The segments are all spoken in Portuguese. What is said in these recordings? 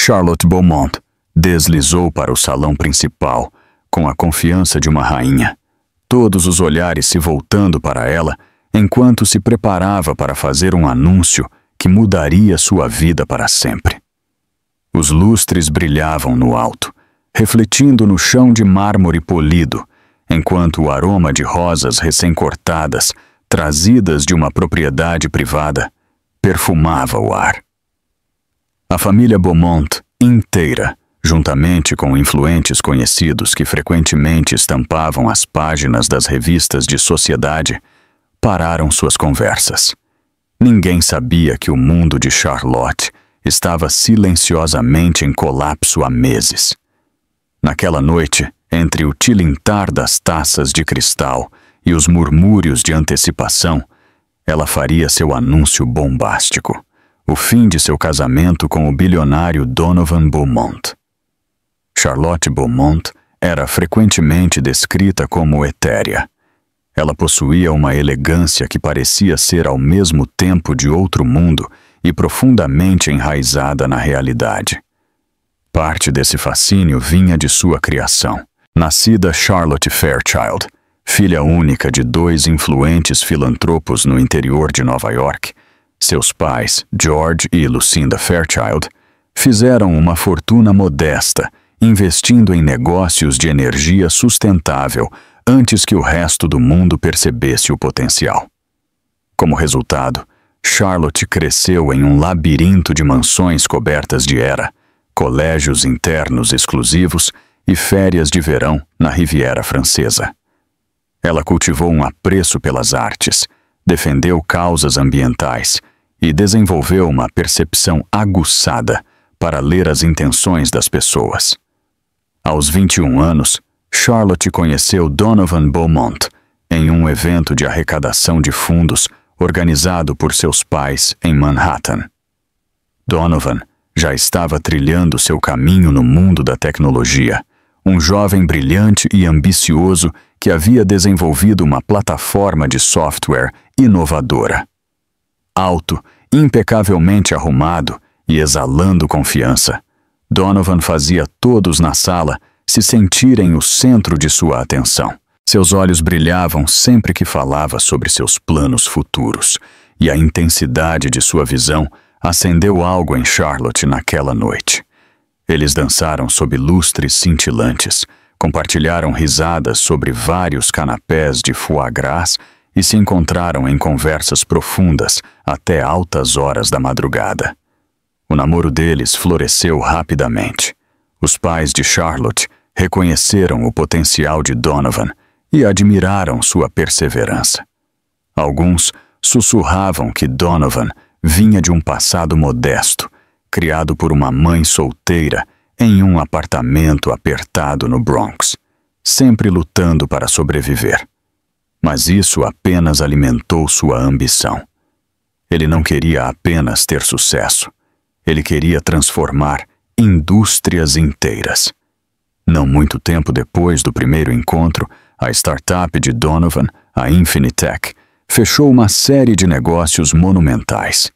Charlotte Beaumont deslizou para o salão principal, com a confiança de uma rainha, todos os olhares se voltando para ela, enquanto se preparava para fazer um anúncio que mudaria sua vida para sempre. Os lustres brilhavam no alto, refletindo no chão de mármore polido, enquanto o aroma de rosas recém-cortadas, trazidas de uma propriedade privada, perfumava o ar. A família Beaumont inteira, juntamente com influentes conhecidos que frequentemente estampavam as páginas das revistas de sociedade, pararam suas conversas. Ninguém sabia que o mundo de Charlotte estava silenciosamente em colapso há meses. Naquela noite, entre o tilintar das taças de cristal e os murmúrios de antecipação, ela faria seu anúncio bombástico, o fim de seu casamento com o bilionário Donovan Beaumont. Charlotte Beaumont era frequentemente descrita como etérea. Ela possuía uma elegância que parecia ser ao mesmo tempo de outro mundo e profundamente enraizada na realidade. Parte desse fascínio vinha de sua criação. Nascida Charlotte Fairchild, filha única de 2 influentes filantropos no interior de Nova York, seus pais, George e Lucinda Fairchild, fizeram uma fortuna modesta, investindo em negócios de energia sustentável antes que o resto do mundo percebesse o potencial. Como resultado, Charlotte cresceu em um labirinto de mansões cobertas de era, colégios internos exclusivos e férias de verão na Riviera Francesa. Ela cultivou um apreço pelas artes, defendeu causas ambientais e desenvolveu uma percepção aguçada para ler as intenções das pessoas. Aos 21 anos, Charlotte conheceu Donovan Beaumont em um evento de arrecadação de fundos organizado por seus pais em Manhattan. Donovan já estava trilhando seu caminho no mundo da tecnologia, um jovem brilhante e ambicioso que havia desenvolvido uma plataforma de software inovadora. Alto, impecavelmente arrumado e exalando confiança, Donovan fazia todos na sala se sentirem o centro de sua atenção. Seus olhos brilhavam sempre que falava sobre seus planos futuros, e a intensidade de sua visão acendeu algo em Charlotte naquela noite. Eles dançaram sob lustres cintilantes, compartilharam risadas sobre vários canapés de foie gras e se encontraram em conversas profundas até altas horas da madrugada. O namoro deles floresceu rapidamente. Os pais de Charlotte reconheceram o potencial de Donovan e admiraram sua perseverança. Alguns sussurravam que Donovan vinha de um passado modesto, criado por uma mãe solteira em um apartamento apertado no Bronx, sempre lutando para sobreviver. Mas isso apenas alimentou sua ambição. Ele não queria apenas ter sucesso. Ele queria transformar indústrias inteiras. Não muito tempo depois do primeiro encontro, a startup de Donovan, a Infinitec, fechou uma série de negócios monumentais.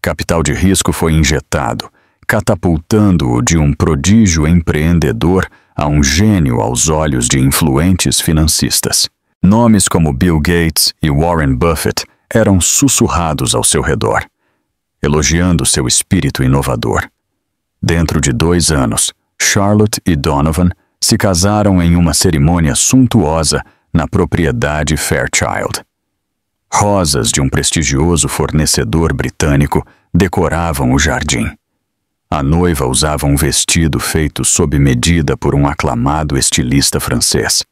Capital de risco foi injetado, catapultando-o de um prodígio empreendedor a um gênio aos olhos de influentes financistas. Nomes como Bill Gates e Warren Buffett eram sussurrados ao seu redor, elogiando seu espírito inovador. Dentro de 2 anos, Charlotte e Donovan se casaram em uma cerimônia suntuosa na propriedade Fairchild. Rosas de um prestigioso fornecedor britânico decoravam o jardim. A noiva usava um vestido feito sob medida por um aclamado estilista francês,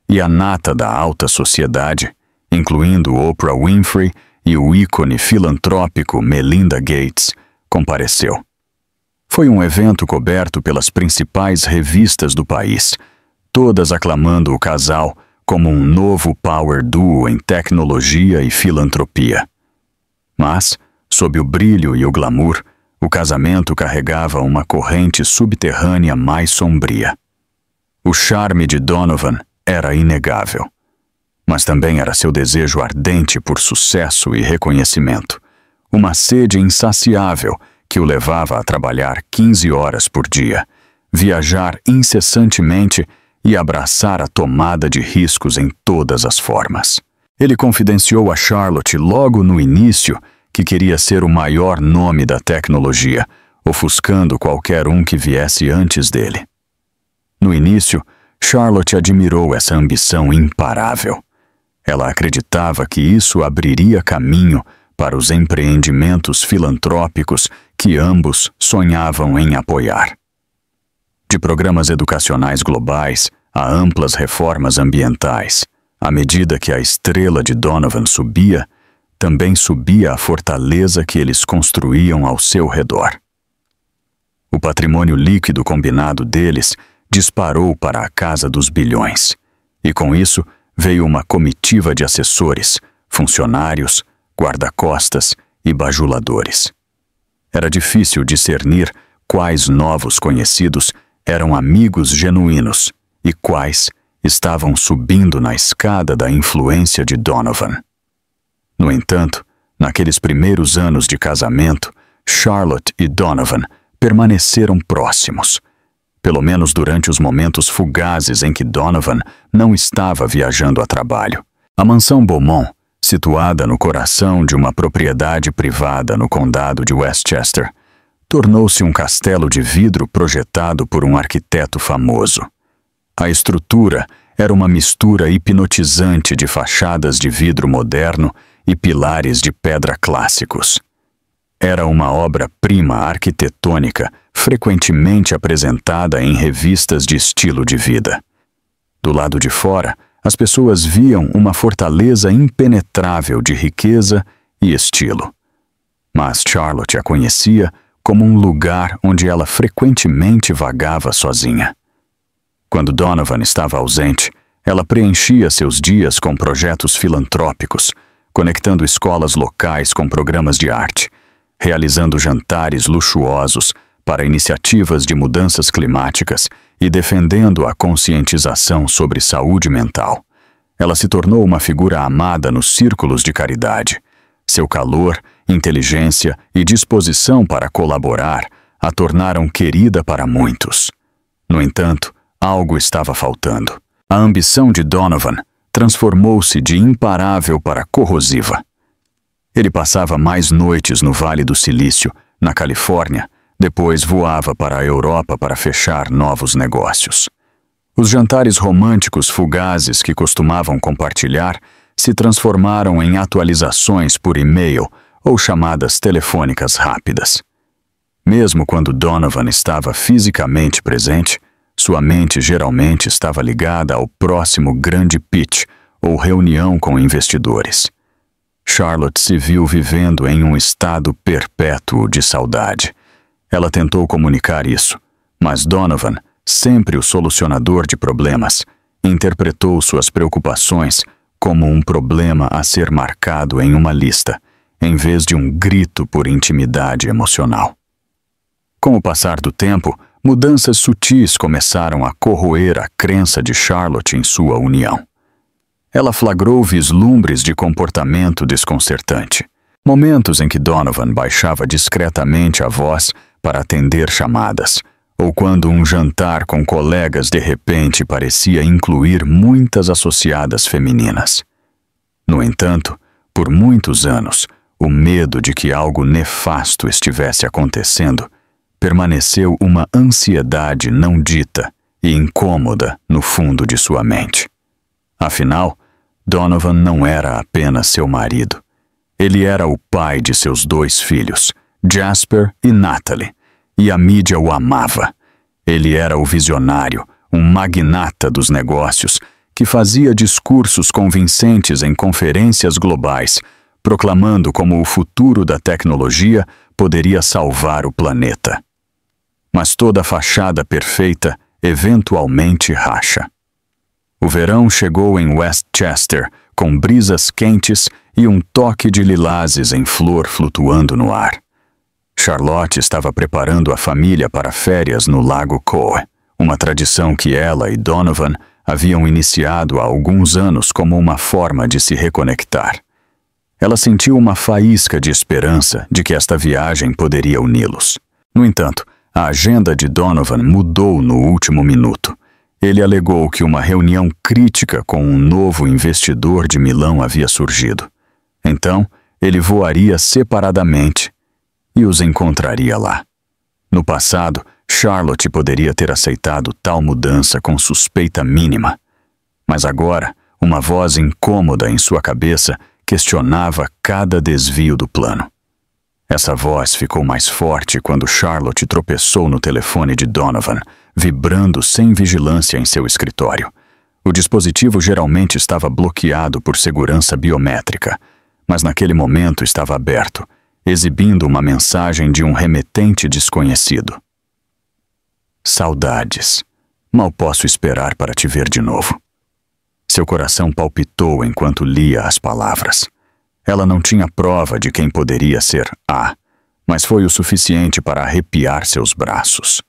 e a nata da alta sociedade, incluindo Oprah Winfrey e o ícone filantrópico Melinda Gates, compareceu. Foi um evento coberto pelas principais revistas do país, todas aclamando o casal como um novo power duo em tecnologia e filantropia. Mas, sob o brilho e o glamour, o casamento carregava uma corrente subterrânea mais sombria. O charme de Donovan era inegável, mas também era seu desejo ardente por sucesso e reconhecimento, uma sede insaciável que o levava a trabalhar 15 horas por dia, viajar incessantemente e abraçar a tomada de riscos em todas as formas. Ele confidenciou a Charlotte logo no início que queria ser o maior nome da tecnologia, ofuscando qualquer um que viesse antes dele. No início, Charlotte admirou essa ambição imparável. Ela acreditava que isso abriria caminho para os empreendimentos filantrópicos que ambos sonhavam em apoiar. De programas educacionais globais a amplas reformas ambientais, à medida que a estrela de Donovan subia, também subia a fortaleza que eles construíam ao seu redor. O patrimônio líquido combinado deles disparou para a casa dos bilhões, e com isso veio uma comitiva de assessores, funcionários, guarda-costas e bajuladores. Era difícil discernir quais novos conhecidos eram amigos genuínos e quais estavam subindo na escada da influência de Donovan. No entanto, naqueles primeiros anos de casamento, Charlotte e Donovan permaneceram próximos, pelo menos durante os momentos fugazes em que Donovan não estava viajando a trabalho. A mansão Beaumont, situada no coração de uma propriedade privada no condado de Westchester, tornou-se um castelo de vidro projetado por um arquiteto famoso. A estrutura era uma mistura hipnotizante de fachadas de vidro moderno e pilares de pedra clássicos. Era uma obra-prima arquitetônica frequentemente apresentada em revistas de estilo de vida. Do lado de fora, as pessoas viam uma fortaleza impenetrável de riqueza e estilo. Mas Charlotte a conhecia como um lugar onde ela frequentemente vagava sozinha. Quando Donovan estava ausente, ela preenchia seus dias com projetos filantrópicos, conectando escolas locais com programas de arte, realizando jantares luxuosos para iniciativas de mudanças climáticas e defendendo a conscientização sobre saúde mental. Ela se tornou uma figura amada nos círculos de caridade. Seu calor, inteligência e disposição para colaborar a tornaram querida para muitos. No entanto, algo estava faltando. A ambição de Donovan transformou-se de imparável para corrosiva. Ele passava mais noites no Vale do Silício, na Califórnia, depois voava para a Europa para fechar novos negócios. Os jantares românticos fugazes que costumavam compartilhar se transformaram em atualizações por e-mail ou chamadas telefônicas rápidas. Mesmo quando Donovan estava fisicamente presente, sua mente geralmente estava ligada ao próximo grande pitch ou reunião com investidores. Charlotte se viu vivendo em um estado perpétuo de saudade. Ela tentou comunicar isso, mas Donovan, sempre o solucionador de problemas, interpretou suas preocupações como um problema a ser marcado em uma lista, em vez de um grito por intimidade emocional. Com o passar do tempo, mudanças sutis começaram a corroer a crença de Charlotte em sua união. Ela flagrou vislumbres de comportamento desconcertante. Momentos em que Donovan baixava discretamente a voz para atender chamadas, ou quando um jantar com colegas de repente parecia incluir muitas associadas femininas. No entanto, por muitos anos, o medo de que algo nefasto estivesse acontecendo permaneceu uma ansiedade não dita e incômoda no fundo de sua mente. Afinal, Donovan não era apenas seu marido. Ele era o pai de seus 2 filhos, Jasper e Natalie, e a mídia o amava. Ele era o visionário, um magnata dos negócios, que fazia discursos convincentes em conferências globais, proclamando como o futuro da tecnologia poderia salvar o planeta. Mas toda fachada perfeita eventualmente racha. O verão chegou em Westchester, com brisas quentes e um toque de lilazes em flor flutuando no ar. Charlotte estava preparando a família para férias no Lago Coe, uma tradição que ela e Donovan haviam iniciado há alguns anos como uma forma de se reconectar. Ela sentiu uma faísca de esperança de que esta viagem poderia uni-los. No entanto, a agenda de Donovan mudou no último minuto. Ele alegou que uma reunião crítica com um novo investidor de Milão havia surgido. Então, ele voaria separadamente e os encontraria lá. No passado, Charlotte poderia ter aceitado tal mudança com suspeita mínima. Mas agora, uma voz incômoda em sua cabeça questionava cada desvio do plano. Essa voz ficou mais forte quando Charlotte tropeçou no telefone de Donovan, vibrando sem vigilância em seu escritório. O dispositivo geralmente estava bloqueado por segurança biométrica, mas naquele momento estava aberto, exibindo uma mensagem de um remetente desconhecido. Saudades. Mal posso esperar para te ver de novo. Seu coração palpitou enquanto lia as palavras. Ela não tinha prova de quem poderia ser A, mas foi o suficiente para arrepiar seus braços.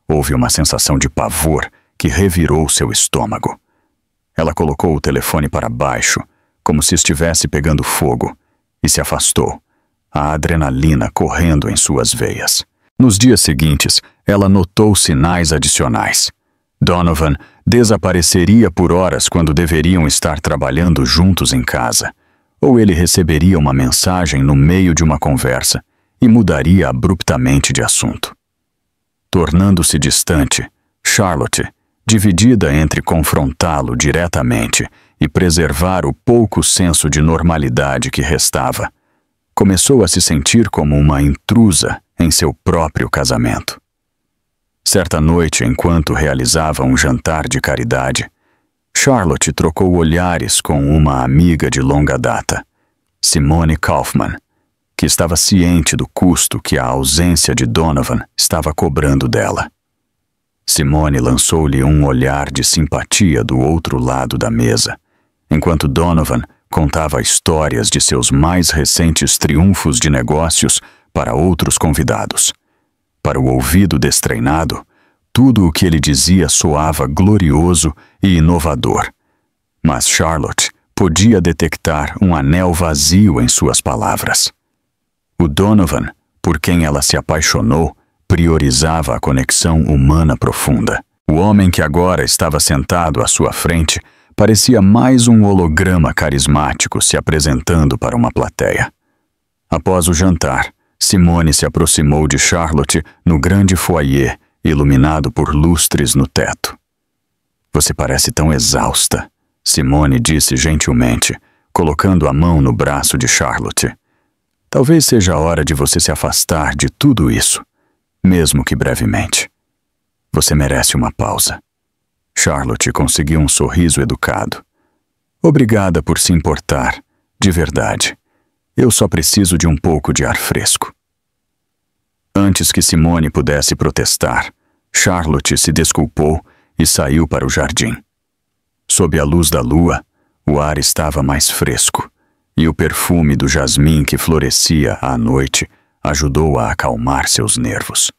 Houve uma sensação de pavor que revirou seu estômago. Ela colocou o telefone para baixo, como se estivesse pegando fogo, e se afastou, a adrenalina correndo em suas veias. Nos dias seguintes, ela notou sinais adicionais. Donovan desapareceria por horas quando deveriam estar trabalhando juntos em casa, ou ele receberia uma mensagem no meio de uma conversa e mudaria abruptamente de assunto. Tornando-se distante, Charlotte, dividida entre confrontá-lo diretamente e preservar o pouco senso de normalidade que restava, começou a se sentir como uma intrusa em seu próprio casamento. Certa noite, enquanto realizava um jantar de caridade, Charlotte trocou olhares com uma amiga de longa data, Simone Kaufman, que estava ciente do custo que a ausência de Donovan estava cobrando dela. Simone lançou-lhe um olhar de simpatia do outro lado da mesa, enquanto Donovan contava histórias de seus mais recentes triunfos de negócios para outros convidados. Para o ouvido destreinado, tudo o que ele dizia soava glorioso e inovador, mas Charlotte podia detectar um anel vazio em suas palavras. O Donovan, por quem ela se apaixonou, priorizava a conexão humana profunda. O homem que agora estava sentado à sua frente parecia mais um holograma carismático se apresentando para uma plateia. Após o jantar, Simone se aproximou de Charlotte no grande foyer, iluminado por lustres no teto. Você parece tão exausta, Simone disse gentilmente, colocando a mão no braço de Charlotte. Talvez seja a hora de você se afastar de tudo isso, mesmo que brevemente. Você merece uma pausa. Charlotte conseguiu um sorriso educado. Obrigada por se importar, de verdade. Eu só preciso de um pouco de ar fresco. Antes que Simone pudesse protestar, Charlotte se desculpou e saiu para o jardim. Sob a luz da lua, o ar estava mais fresco, e o perfume do jasmim que florescia à noite ajudou a acalmar seus nervos.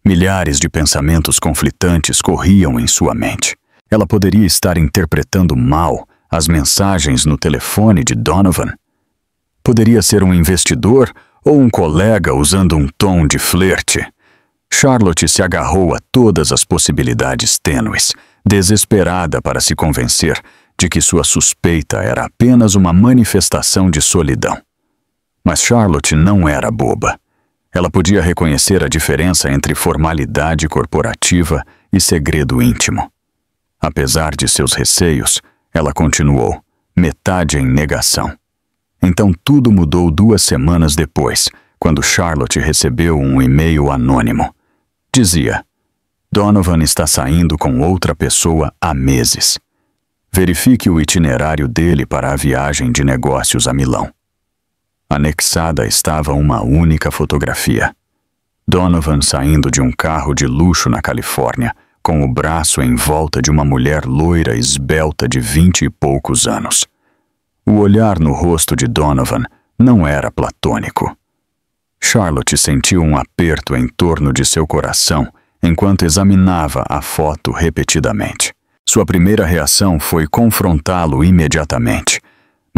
Milhares de pensamentos conflitantes corriam em sua mente. Ela poderia estar interpretando mal as mensagens no telefone de Donovan. Poderia ser um investidor ou um colega usando um tom de flerte. Charlotte se agarrou a todas as possibilidades tênues, desesperada para se convencer de que sua suspeita era apenas uma manifestação de solidão. Mas Charlotte não era boba. Ela podia reconhecer a diferença entre formalidade corporativa e segredo íntimo. Apesar de seus receios, ela continuou, metade em negação. Então tudo mudou 2 semanas depois, quando Charlotte recebeu um e-mail anônimo. Dizia: Donovan está saindo com outra pessoa há meses. Verifique o itinerário dele para a viagem de negócios a Milão. Anexada estava uma única fotografia. Donovan saindo de um carro de luxo na Califórnia, com o braço em volta de uma mulher loira esbelta de 20 e poucos anos. O olhar no rosto de Donovan não era platônico. Charlotte sentiu um aperto em torno de seu coração enquanto examinava a foto repetidamente. Sua primeira reação foi confrontá-lo imediatamente,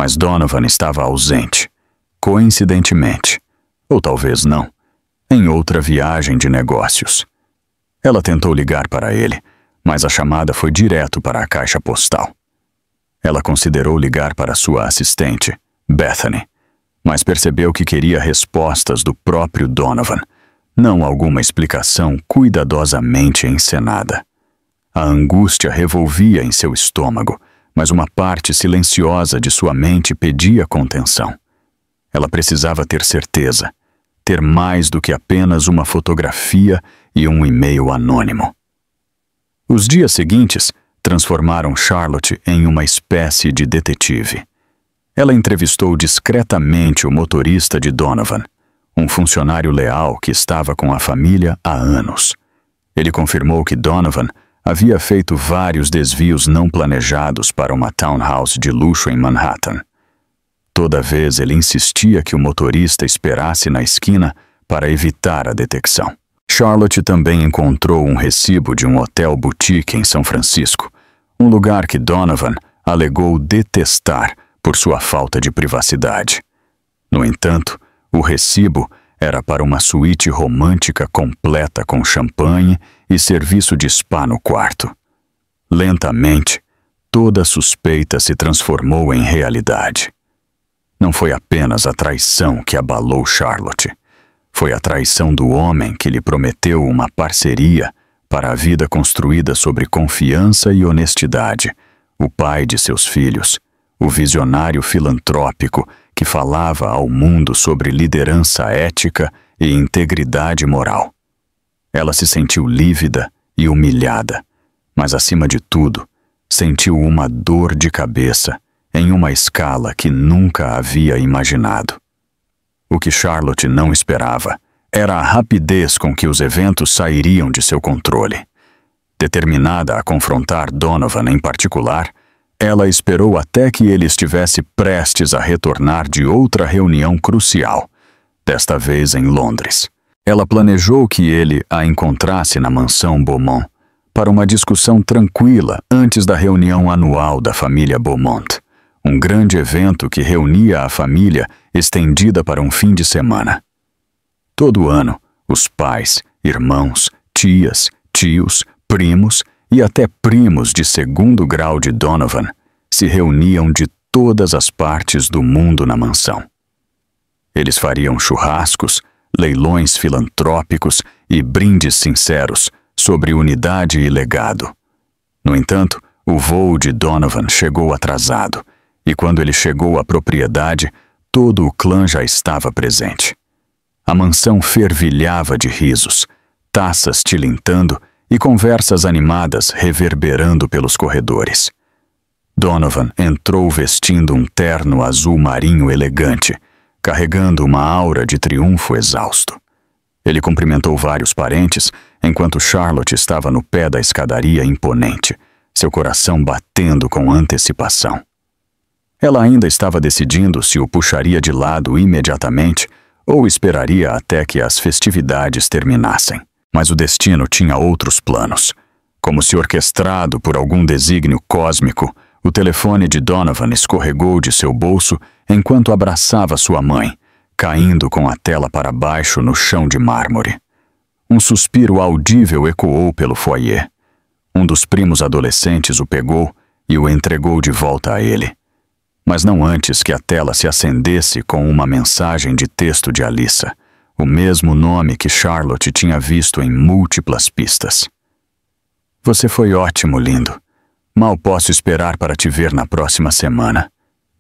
mas Donovan estava ausente, coincidentemente, ou talvez não, em outra viagem de negócios. Ela tentou ligar para ele, mas a chamada foi direto para a caixa postal. Ela considerou ligar para sua assistente, Bethany, mas percebeu que queria respostas do próprio Donovan, não alguma explicação cuidadosamente encenada. A angústia revolvia em seu estômago, mas uma parte silenciosa de sua mente pedia contenção. Ela precisava ter certeza, ter mais do que apenas uma fotografia e um e-mail anônimo. Os dias seguintes transformaram Charlotte em uma espécie de detetive. Ela entrevistou discretamente o motorista de Donovan, um funcionário leal que estava com a família há anos. Ele confirmou que Donovan havia feito vários desvios não planejados para uma townhouse de luxo em Manhattan. Toda vez ele insistia que o motorista esperasse na esquina para evitar a detecção. Charlotte também encontrou um recibo de um hotel boutique em São Francisco, um lugar que Donovan alegou detestar por sua falta de privacidade. No entanto, o recibo era para uma suíte romântica completa com champanhe e serviço de spa no quarto. Lentamente, toda a suspeita se transformou em realidade. Não foi apenas a traição que abalou Charlotte. Foi a traição do homem que lhe prometeu uma parceria para a vida construída sobre confiança e honestidade, o pai de seus filhos, o visionário filantrópico que falava ao mundo sobre liderança ética e integridade moral. Ela se sentiu lívida e humilhada, mas acima de tudo, sentiu uma dor de cabeça em uma escala que nunca havia imaginado. O que Charlotte não esperava era a rapidez com que os eventos sairiam de seu controle. Determinada a confrontar Donovan em particular, ela esperou até que ele estivesse prestes a retornar de outra reunião crucial, desta vez em Londres. Ela planejou que ele a encontrasse na mansão Beaumont para uma discussão tranquila antes da reunião anual da família Beaumont, um grande evento que reunia a família estendida para um fim de semana. Todo ano, os pais, irmãos, tias, tios, primos e até primos de segundo grau de Donovan se reuniam de todas as partes do mundo na mansão. Eles fariam churrascos, leilões filantrópicos e brindes sinceros sobre unidade e legado. No entanto, o voo de Donovan chegou atrasado, e quando ele chegou à propriedade, todo o clã já estava presente. A mansão fervilhava de risos, taças tilintando e conversas animadas reverberando pelos corredores. Donovan entrou vestindo um terno azul marinho elegante, carregando uma aura de triunfo exausto. Ele cumprimentou vários parentes, enquanto Charlotte estava no pé da escadaria imponente, seu coração batendo com antecipação. Ela ainda estava decidindo se o puxaria de lado imediatamente ou esperaria até que as festividades terminassem. Mas o destino tinha outros planos. Como se orquestrado por algum desígnio cósmico, o telefone de Donovan escorregou de seu bolso enquanto abraçava sua mãe, caindo com a tela para baixo no chão de mármore. Um suspiro audível ecoou pelo foyer. Um dos primos adolescentes o pegou e o entregou de volta a ele. Mas não antes que a tela se acendesse com uma mensagem de texto de Alyssa, o mesmo nome que Charlotte tinha visto em múltiplas pistas. Você foi ótimo, lindo. Mal posso esperar para te ver na próxima semana,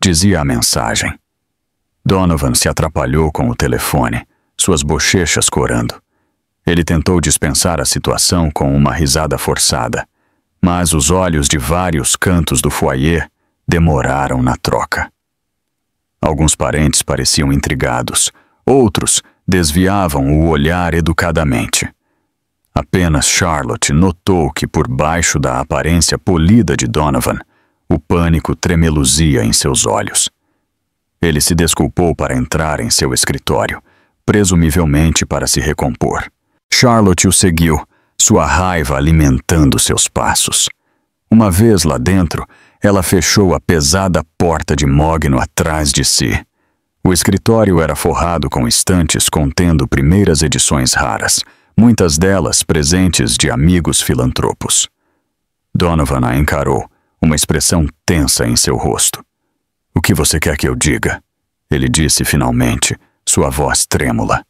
dizia a mensagem. Donovan se atrapalhou com o telefone, suas bochechas corando. Ele tentou dispensar a situação com uma risada forçada, mas os olhos de vários cantos do foyer demoraram na troca. Alguns parentes pareciam intrigados, outros desviavam o olhar educadamente. Apenas Charlotte notou que por baixo da aparência polida de Donovan, o pânico tremeluzia em seus olhos. Ele se desculpou para entrar em seu escritório, presumivelmente para se recompor. Charlotte o seguiu, sua raiva alimentando seus passos. Uma vez lá dentro, ela fechou a pesada porta de mogno atrás de si. O escritório era forrado com estantes contendo primeiras edições raras, muitas delas presentes de amigos filantropos. Donovan a encarou, uma expressão tensa em seu rosto. "O que você quer que eu diga?" Ele disse finalmente, sua voz trêmula.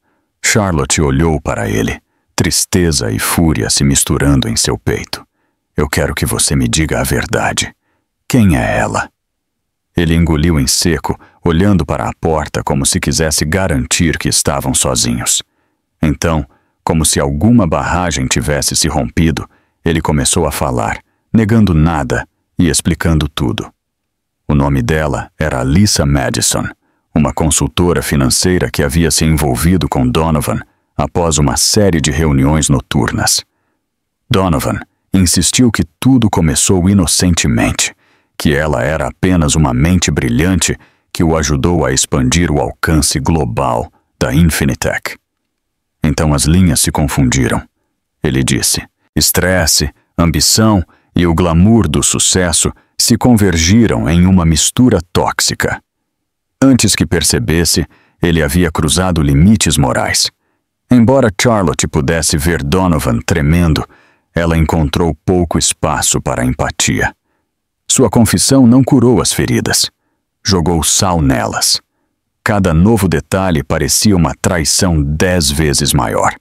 Charlotte olhou para ele, tristeza e fúria se misturando em seu peito. "Eu quero que você me diga a verdade. Quem é ela?" Ele engoliu em seco, olhando para a porta como se quisesse garantir que estavam sozinhos. Então, como se alguma barragem tivesse se rompido, ele começou a falar, negando nada e explicando tudo. O nome dela era Alyssa Madison, uma consultora financeira que havia se envolvido com Donovan após uma série de reuniões noturnas. Donovan insistiu que tudo começou inocentemente, que ela era apenas uma mente brilhante que o ajudou a expandir o alcance global da Infinitec. Então as linhas se confundiram. Ele disse: estresse, ambição e o glamour do sucesso se convergiram em uma mistura tóxica. Antes que percebesse, ele havia cruzado limites morais. Embora Charlotte pudesse ver Donovan tremendo, ela encontrou pouco espaço para empatia. Sua confissão não curou as feridas. Jogou sal nelas. Cada novo detalhe parecia uma traição 10 vezes maior.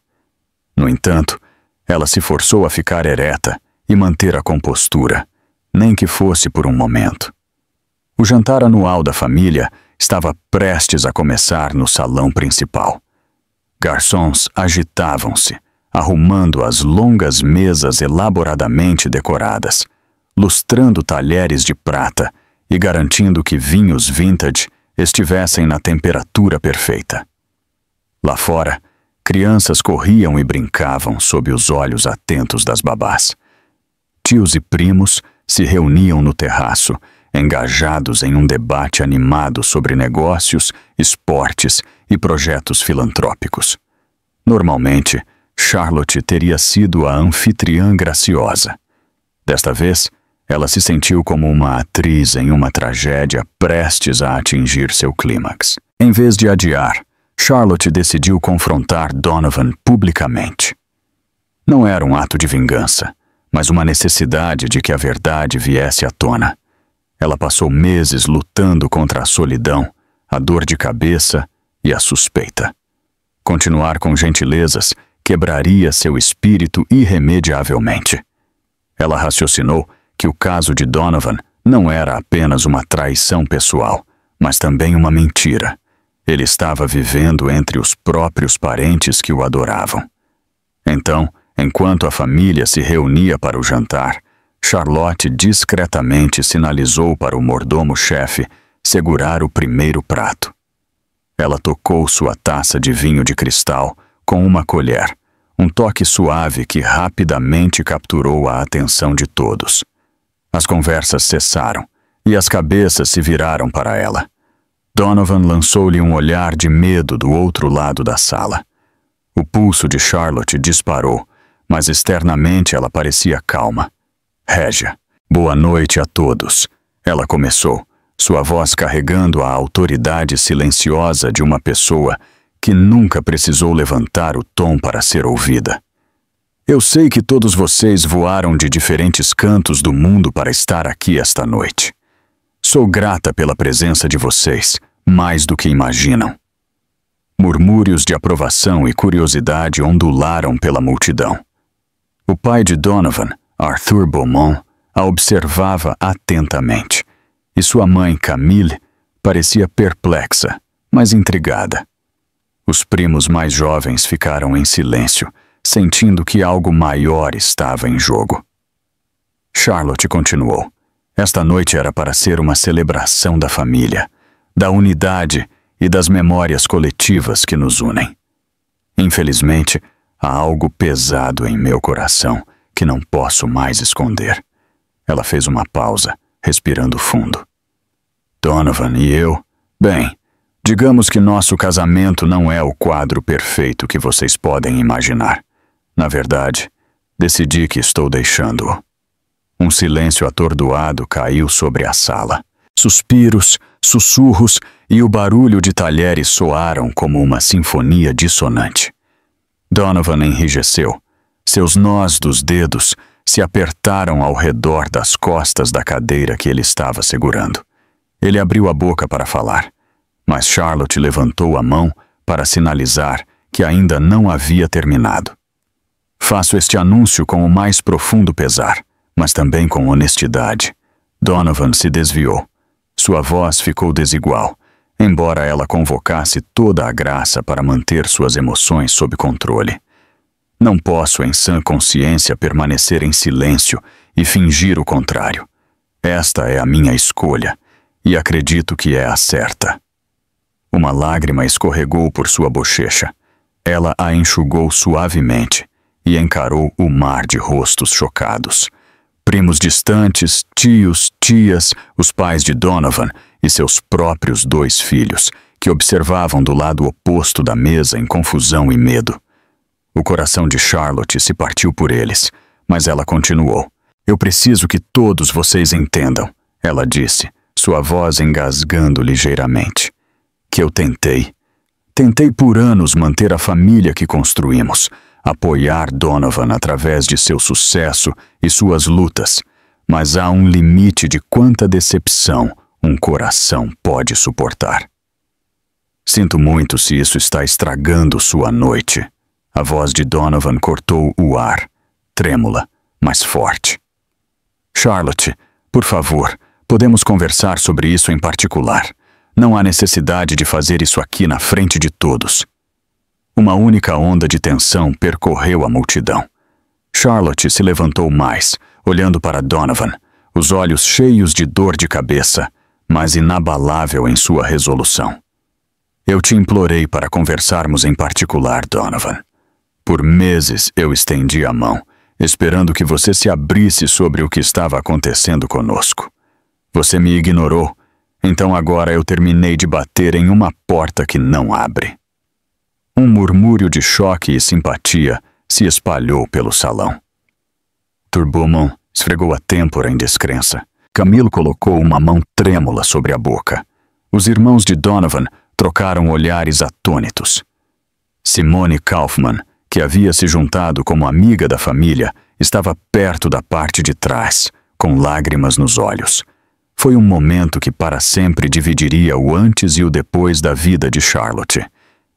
No entanto, ela se forçou a ficar ereta e manter a compostura, nem que fosse por um momento. O jantar anual da família estava prestes a começar no salão principal. Garçons agitavam-se, arrumando as longas mesas elaboradamente decoradas, lustrando talheres de prata e garantindo que vinhos vintage estivessem na temperatura perfeita. Lá fora, crianças corriam e brincavam sob os olhos atentos das babás. Tios e primos se reuniam no terraço, engajados em um debate animado sobre negócios, esportes e projetos filantrópicos. Normalmente, Charlotte teria sido a anfitriã graciosa. Desta vez, ela se sentiu como uma atriz em uma tragédia prestes a atingir seu clímax. Em vez de adiar, Charlotte decidiu confrontar Donovan publicamente. Não era um ato de vingança, mas uma necessidade de que a verdade viesse à tona. Ela passou meses lutando contra a solidão, a dor de cabeça e a suspeita. Continuar com gentilezas quebraria seu espírito irremediavelmente. Ela raciocinou que o caso de Donovan não era apenas uma traição pessoal, mas também uma mentira. Ele estava vivendo entre os próprios parentes que o adoravam. Então, enquanto a família se reunia para o jantar, Charlotte discretamente sinalizou para o mordomo-chefe segurar o primeiro prato. Ela tocou sua taça de vinho de cristal com uma colher, um toque suave que rapidamente capturou a atenção de todos. As conversas cessaram e as cabeças se viraram para ela. Donovan lançou-lhe um olhar de medo do outro lado da sala. O pulso de Charlotte disparou, mas externamente ela parecia calma. Régia, boa noite a todos. Ela começou, sua voz carregando a autoridade silenciosa de uma pessoa que nunca precisou levantar o tom para ser ouvida. Eu sei que todos vocês voaram de diferentes cantos do mundo para estar aqui esta noite. Sou grata pela presença de vocês, mais do que imaginam. Murmúrios de aprovação e curiosidade ondularam pela multidão. O pai de Donovan, Arthur Beaumont, a observava atentamente, e sua mãe, Camille, parecia perplexa, mas intrigada. Os primos mais jovens ficaram em silêncio, sentindo que algo maior estava em jogo. Charlotte continuou. Esta noite era para ser uma celebração da família, da unidade e das memórias coletivas que nos unem. Infelizmente, há algo pesado em meu coração que não posso mais esconder. Ela fez uma pausa, respirando fundo. Donovan e eu, bem, digamos que nosso casamento não é o quadro perfeito que vocês podem imaginar. Na verdade, decidi que estou deixando-o. Um silêncio atordoado caiu sobre a sala. Suspiros, sussurros e o barulho de talheres soaram como uma sinfonia dissonante. Donovan enrijeceu. Seus nós dos dedos se apertaram ao redor das costas da cadeira que ele estava segurando. Ele abriu a boca para falar, mas Charlotte levantou a mão para sinalizar que ainda não havia terminado. Faço este anúncio com o mais profundo pesar, mas também com honestidade. Donovan se desviou. Sua voz ficou desigual, embora ela convocasse toda a graça para manter suas emoções sob controle. Não posso, em sã consciência, permanecer em silêncio e fingir o contrário. Esta é a minha escolha, e acredito que é a certa. Uma lágrima escorregou por sua bochecha. Ela a enxugou suavemente e encarou o mar de rostos chocados. Primos distantes, tios, tias, os pais de Donovan e seus próprios 2 filhos, que observavam do lado oposto da mesa em confusão e medo. O coração de Charlotte se partiu por eles, mas ela continuou. Eu preciso que todos vocês entendam, ela disse, sua voz engasgando ligeiramente. Que eu tentei. Tentei por anos manter a família que construímos, apoiar Donovan através de seu sucesso e suas lutas, mas há um limite de quanta decepção um coração pode suportar. Sinto muito se isso está estragando sua noite. A voz de Donovan cortou o ar, trêmula, mas forte. Charlotte, por favor, podemos conversar sobre isso em particular. Não há necessidade de fazer isso aqui na frente de todos. Uma única onda de tensão percorreu a multidão. Charlotte se levantou mais, olhando para Donovan, os olhos cheios de dor de cabeça, mas inabalável em sua resolução. Eu te implorei para conversarmos em particular, Donovan. Por meses eu estendi a mão, esperando que você se abrisse sobre o que estava acontecendo conosco. Você me ignorou, então agora eu terminei de bater em uma porta que não abre. Um murmúrio de choque e simpatia se espalhou pelo salão. Turbomon esfregou a têmpora em descrença. Camilo colocou uma mão trêmula sobre a boca. Os irmãos de Donovan trocaram olhares atônitos. Simone Kaufman, que havia se juntado como amiga da família, estava perto da parte de trás, com lágrimas nos olhos. Foi um momento que para sempre dividiria o antes e o depois da vida de Charlotte.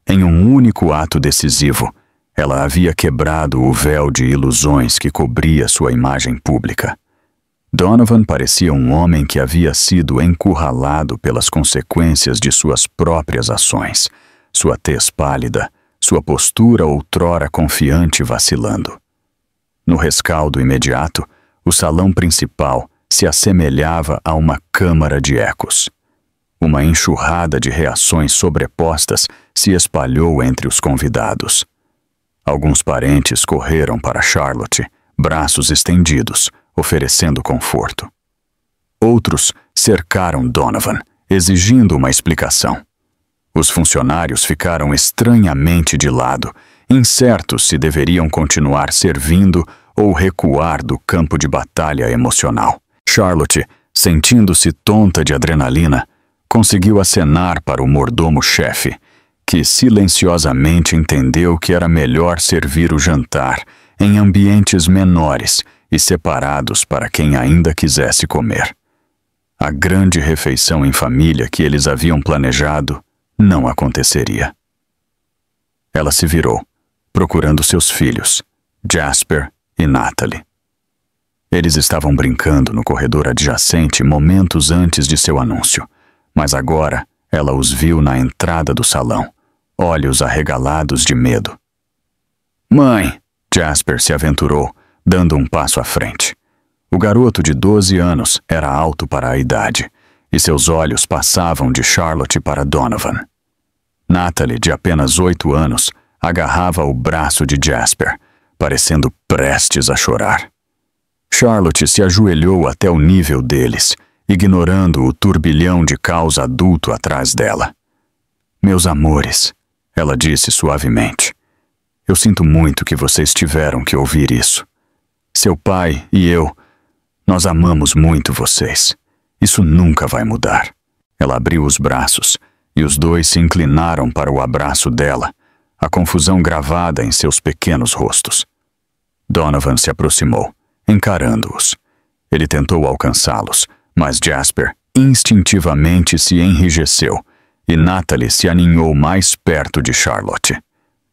Em um único ato decisivo, ela havia quebrado o véu de ilusões que cobria sua imagem pública. Donovan parecia um homem que havia sido encurralado pelas consequências de suas próprias ações, sua tez pálida, sua postura outrora confiante vacilando. No rescaldo imediato, o salão principal se assemelhava a uma câmara de ecos. Uma enxurrada de reações sobrepostas se espalhou entre os convidados. Alguns parentes correram para Charlotte, braços estendidos, oferecendo conforto. Outros cercaram Donovan, exigindo uma explicação. Os funcionários ficaram estranhamente de lado, incertos se deveriam continuar servindo ou recuar do campo de batalha emocional. Charlotte, sentindo-se tonta de adrenalina, conseguiu acenar para o mordomo-chefe, que silenciosamente entendeu que era melhor servir o jantar em ambientes menores e separados para quem ainda quisesse comer. A grande refeição em família que eles haviam planejado não aconteceria. Ela se virou, procurando seus filhos, Jasper e Natalie. Eles estavam brincando no corredor adjacente momentos antes de seu anúncio, mas agora ela os viu na entrada do salão, olhos arregalados de medo. "Mãe!" Jasper se aventurou, dando um passo à frente. O garoto de 12 anos era alto para a idade, e seus olhos passavam de Charlotte para Donovan. Natalie, de apenas 8 anos, agarrava o braço de Jasper, parecendo prestes a chorar. Charlotte se ajoelhou até o nível deles, ignorando o turbilhão de caos adulto atrás dela. "Meus amores", ela disse suavemente, "eu sinto muito que vocês tiveram que ouvir isso. Seu pai e eu, Nós amamos muito vocês. Isso nunca vai mudar. Ela abriu os braços e os dois se inclinaram para o abraço dela, a confusão gravada em seus pequenos rostos. Donovan se aproximou, encarando-os. Ele tentou alcançá-los, mas Jasper instintivamente se enrijeceu e Natalie se aninhou mais perto de Charlotte.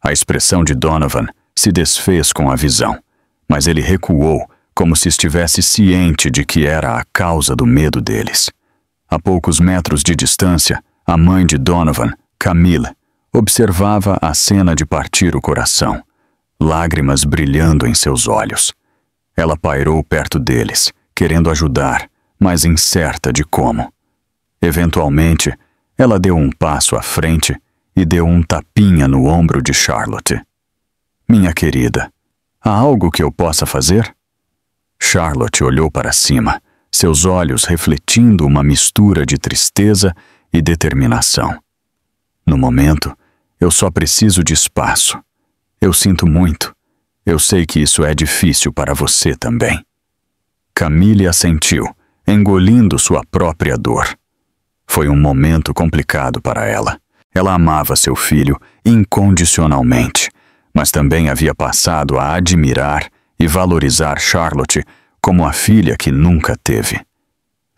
A expressão de Donovan se desfez com a visão, mas ele recuou como se estivesse ciente de que era a causa do medo deles. A poucos metros de distância, a mãe de Donovan, Camille, observava a cena de partir o coração, lágrimas brilhando em seus olhos. Ela pairou perto deles, querendo ajudar, mas incerta de como. Eventualmente, ela deu um passo à frente e deu um tapinha no ombro de Charlotte. Minha querida, há algo que eu possa fazer? Charlotte olhou para cima, seus olhos refletindo uma mistura de tristeza e determinação. No momento, eu só preciso de espaço. Eu sinto muito. Eu sei que isso é difícil para você também. Camille assentiu, engolindo sua própria dor. Foi um momento complicado para ela. Ela amava seu filho incondicionalmente, mas também havia passado a admirar e valorizar Charlotte como a filha que nunca teve.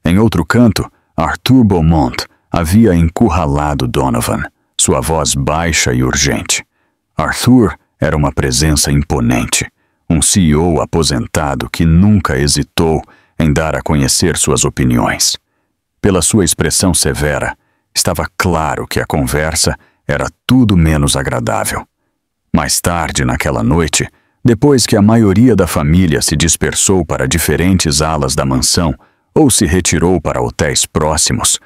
Em outro canto, Arthur Beaumont havia encurralado Donovan, sua voz baixa e urgente. Arthur era uma presença imponente, um CEO aposentado que nunca hesitou em dar a conhecer suas opiniões. Pela sua expressão severa, estava claro que a conversa era tudo menos agradável. Mais tarde naquela noite, depois que a maioria da família se dispersou para diferentes alas da mansão ou se retirou para hotéis próximos,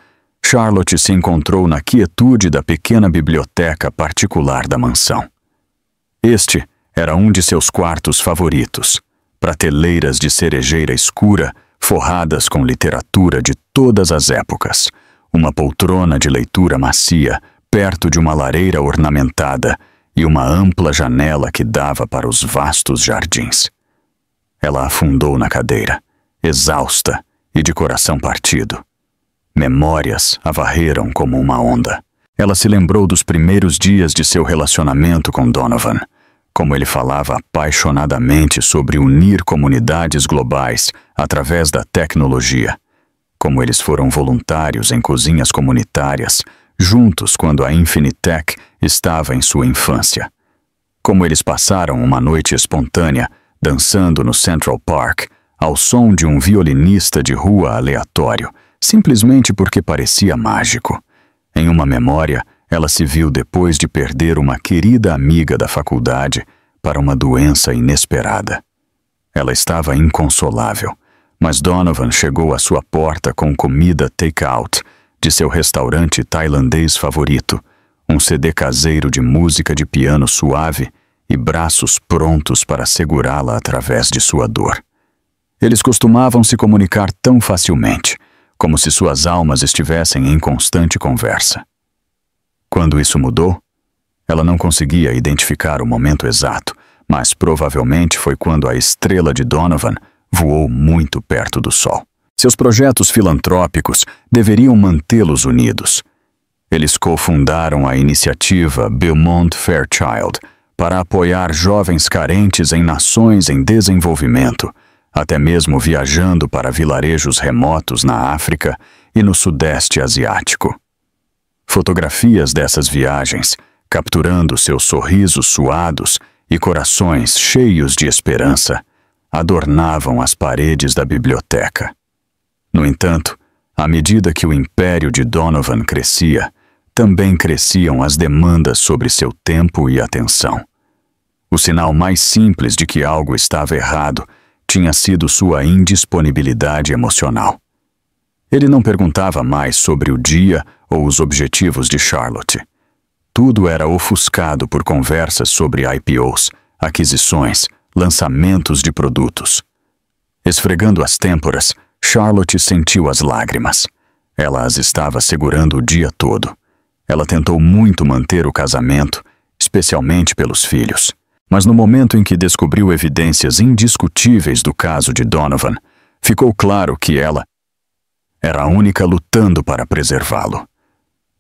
Charlotte se encontrou na quietude da pequena biblioteca particular da mansão. Este era um de seus quartos favoritos, prateleiras de cerejeira escura forradas com literatura de todas as épocas, uma poltrona de leitura macia perto de uma lareira ornamentada e uma ampla janela que dava para os vastos jardins. Ela afundou na cadeira, exausta e de coração partido. Memórias a varreram como uma onda. Ela se lembrou dos primeiros dias de seu relacionamento com Donovan, como ele falava apaixonadamente sobre unir comunidades globais através da tecnologia, como eles foram voluntários em cozinhas comunitárias, juntos quando a Infinitec estava em sua infância, como eles passaram uma noite espontânea dançando no Central Park ao som de um violinista de rua aleatório, simplesmente porque parecia mágico. Em uma memória, ela se viu depois de perder uma querida amiga da faculdade para uma doença inesperada. Ela estava inconsolável, mas Donovan chegou à sua porta com comida take-out de seu restaurante tailandês favorito, um CD caseiro de música de piano suave e braços prontos para segurá-la através de sua dor. Eles costumavam se comunicar tão facilmente, como se suas almas estivessem em constante conversa. Quando isso mudou, ela não conseguia identificar o momento exato, mas provavelmente foi quando a estrela de Donovan voou muito perto do sol. Seus projetos filantrópicos deveriam mantê-los unidos. Eles cofundaram a iniciativa Beaumont Fairchild para apoiar jovens carentes em nações em desenvolvimento, até mesmo viajando para vilarejos remotos na África e no Sudeste Asiático. Fotografias dessas viagens, capturando seus sorrisos suados e corações cheios de esperança, adornavam as paredes da biblioteca. No entanto, à medida que o império de Donovan crescia, também cresciam as demandas sobre seu tempo e atenção. O sinal mais simples de que algo estava errado tinha sido sua indisponibilidade emocional. Ele não perguntava mais sobre o dia ou os objetivos de Charlotte. Tudo era ofuscado por conversas sobre IPOs, aquisições, lançamentos de produtos. Esfregando as têmporas, Charlotte sentiu as lágrimas. Ela as estava segurando o dia todo. Ela tentou muito manter o casamento, especialmente pelos filhos. Mas no momento em que descobriu evidências indiscutíveis do caso de Donovan, Ficou claro que ela era a única lutando para preservá-lo.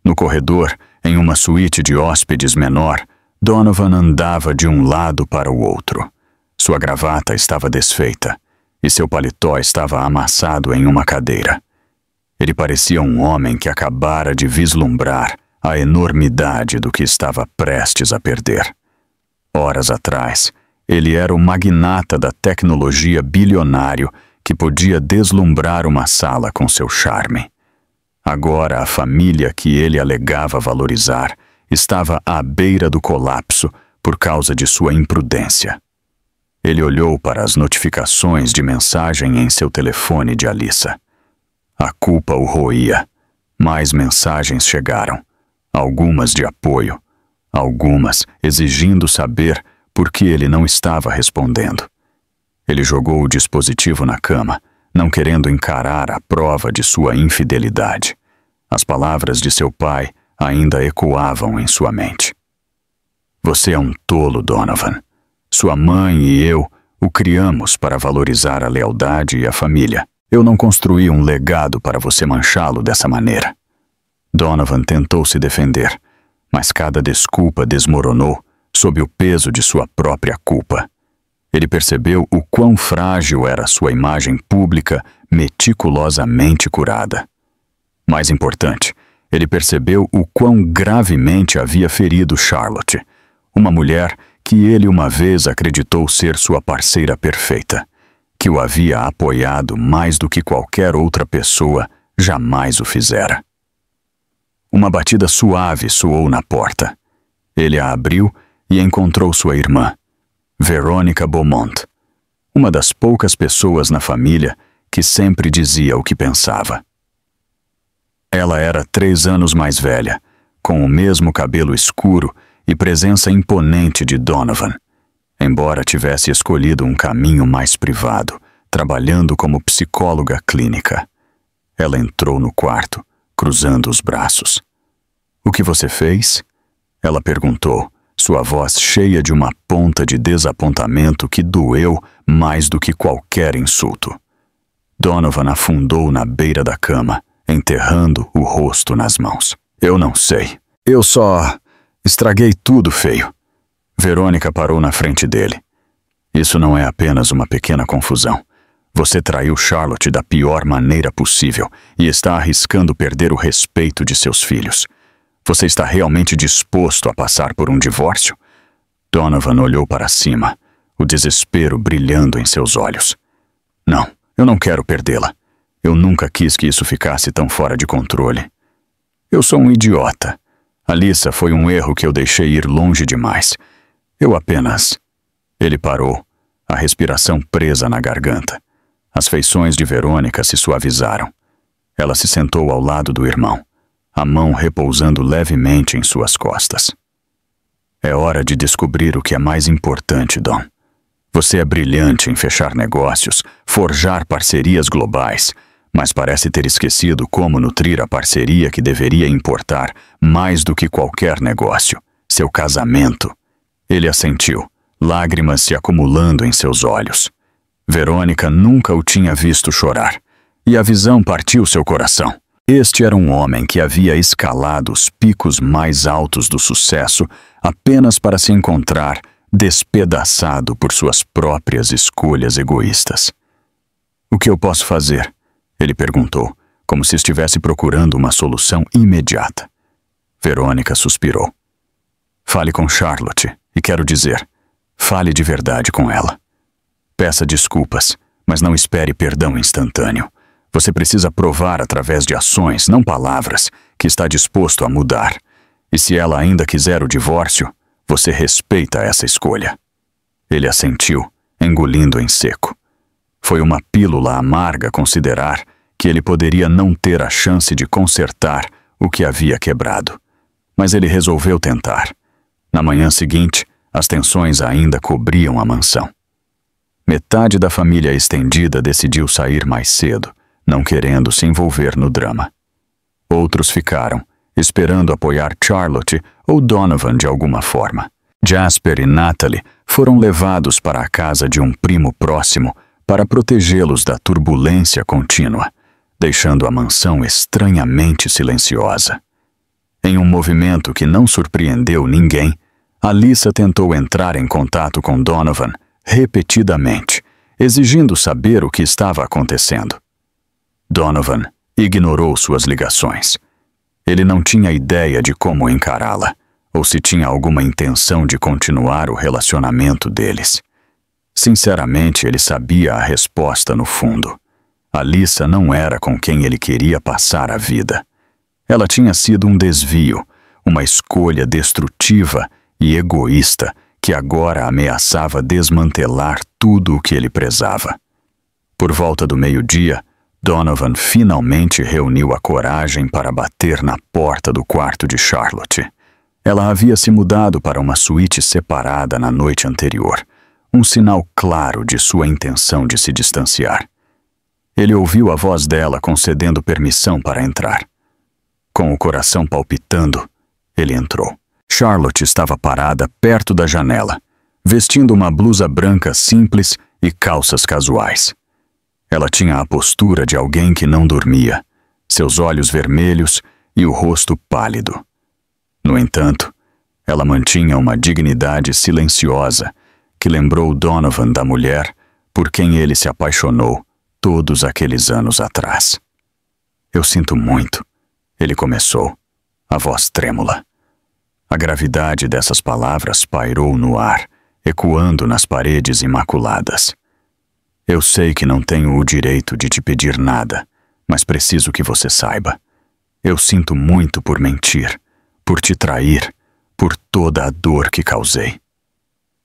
No corredor, em uma suíte de hóspedes menor, Donovan andava de um lado para o outro. Sua gravata estava desfeita e seu paletó estava amassado em uma cadeira. Ele parecia um homem que acabara de vislumbrar a enormidade do que estava prestes a perder. Horas atrás, ele era o magnata da tecnologia bilionário que podia deslumbrar uma sala com seu charme. Agora a família que ele alegava valorizar estava à beira do colapso por causa de sua imprudência. Ele olhou para as notificações de mensagem em seu telefone de Alyssa. A culpa o roía. Mais mensagens chegaram, algumas de apoio, algumas exigindo saber por que ele não estava respondendo. Ele jogou o dispositivo na cama, não querendo encarar a prova de sua infidelidade. As palavras de seu pai ainda ecoavam em sua mente. Você é um tolo, Donovan. Sua mãe e eu o criamos para valorizar a lealdade e a família. Eu não construí um legado para você manchá-lo dessa maneira. Donovan tentou se defender, mas cada desculpa desmoronou sob o peso de sua própria culpa. Ele percebeu o quão frágil era sua imagem pública meticulosamente curada. Mais importante, ele percebeu o quão gravemente havia ferido Charlotte, uma mulher que ele uma vez acreditou ser sua parceira perfeita, que o havia apoiado mais do que qualquer outra pessoa jamais o fizera. Uma batida suave soou na porta. Ele a abriu e encontrou sua irmã, Veronica Beaumont, uma das poucas pessoas na família que sempre dizia o que pensava. Ela era 3 anos mais velha, com o mesmo cabelo escuro e presença imponente de Donovan, embora tivesse escolhido um caminho mais privado, trabalhando como psicóloga clínica. Ela entrou no quarto, cruzando os braços. "O que você fez?" Ela perguntou, sua voz cheia de uma ponta de desapontamento que doeu mais do que qualquer insulto. Donovan afundou na beira da cama, enterrando o rosto nas mãos. "Eu não sei. Eu só estraguei tudo, feio." Verônica parou na frente dele. "Isso não é apenas uma pequena confusão. Você traiu Charlotte da pior maneira possível e está arriscando perder o respeito de seus filhos. Você está realmente disposto a passar por um divórcio?" Donovan olhou para cima, o desespero brilhando em seus olhos. "Não, eu não quero perdê-la. Eu nunca quis que isso ficasse tão fora de controle. Eu sou um idiota. Alyssa foi um erro que eu deixei ir longe demais. Eu apenas..." Ele parou, a respiração presa na garganta. As feições de Verônica se suavizaram. Ela se sentou ao lado do irmão, a mão repousando levemente em suas costas. "É hora de descobrir o que é mais importante, Dom. Você é brilhante em fechar negócios, forjar parcerias globais, mas parece ter esquecido como nutrir a parceria que deveria importar mais do que qualquer negócio, seu casamento." Ele assentiu, lágrimas se acumulando em seus olhos. Verônica nunca o tinha visto chorar, e a visão partiu seu coração. Este era um homem que havia escalado os picos mais altos do sucesso apenas para se encontrar despedaçado por suas próprias escolhas egoístas. "O que eu posso fazer?" ele perguntou, como se estivesse procurando uma solução imediata. Verônica suspirou. "Fale com Charlotte, e quero dizer, fale de verdade com ela. Peça desculpas, mas não espere perdão instantâneo. Você precisa provar através de ações, não palavras, que está disposto a mudar. E se ela ainda quiser o divórcio, você respeita essa escolha." Ele assentiu, engolindo em seco. Foi uma pílula amarga considerar que ele poderia não ter a chance de consertar o que havia quebrado. Mas ele resolveu tentar. Na manhã seguinte, as tensões ainda cobriam a mansão. Metade da família estendida decidiu sair mais cedo, não querendo se envolver no drama. Outros ficaram, esperando apoiar Charlotte ou Donovan de alguma forma. Jasper e Natalie foram levados para a casa de um primo próximo para protegê-los da turbulência contínua, deixando a mansão estranhamente silenciosa. Em um movimento que não surpreendeu ninguém, Alyssa tentou entrar em contato com Donovan repetidamente, exigindo saber o que estava acontecendo. Donovan ignorou suas ligações. Ele não tinha ideia de como encará-la, ou se tinha alguma intenção de continuar o relacionamento deles. Sinceramente, ele sabia a resposta no fundo. Alyssa não era com quem ele queria passar a vida. Ela tinha sido um desvio, uma escolha destrutiva e egoísta que agora ameaçava desmantelar tudo o que ele prezava. Por volta do meio-dia, Donovan finalmente reuniu a coragem para bater na porta do quarto de Charlotte. Ela havia se mudado para uma suíte separada na noite anterior, um sinal claro de sua intenção de se distanciar. Ele ouviu a voz dela concedendo permissão para entrar. Com o coração palpitando, ele entrou. Charlotte estava parada perto da janela, vestindo uma blusa branca simples e calças casuais. Ela tinha a postura de alguém que não dormia, seus olhos vermelhos e o rosto pálido. No entanto, ela mantinha uma dignidade silenciosa que lembrou Donovan da mulher por quem ele se apaixonou todos aqueles anos atrás. "Eu sinto muito", ele começou, a voz trêmula. A gravidade dessas palavras pairou no ar, ecoando nas paredes imaculadas. "Eu sei que não tenho o direito de te pedir nada, mas preciso que você saiba. Eu sinto muito por mentir, por te trair, por toda a dor que causei."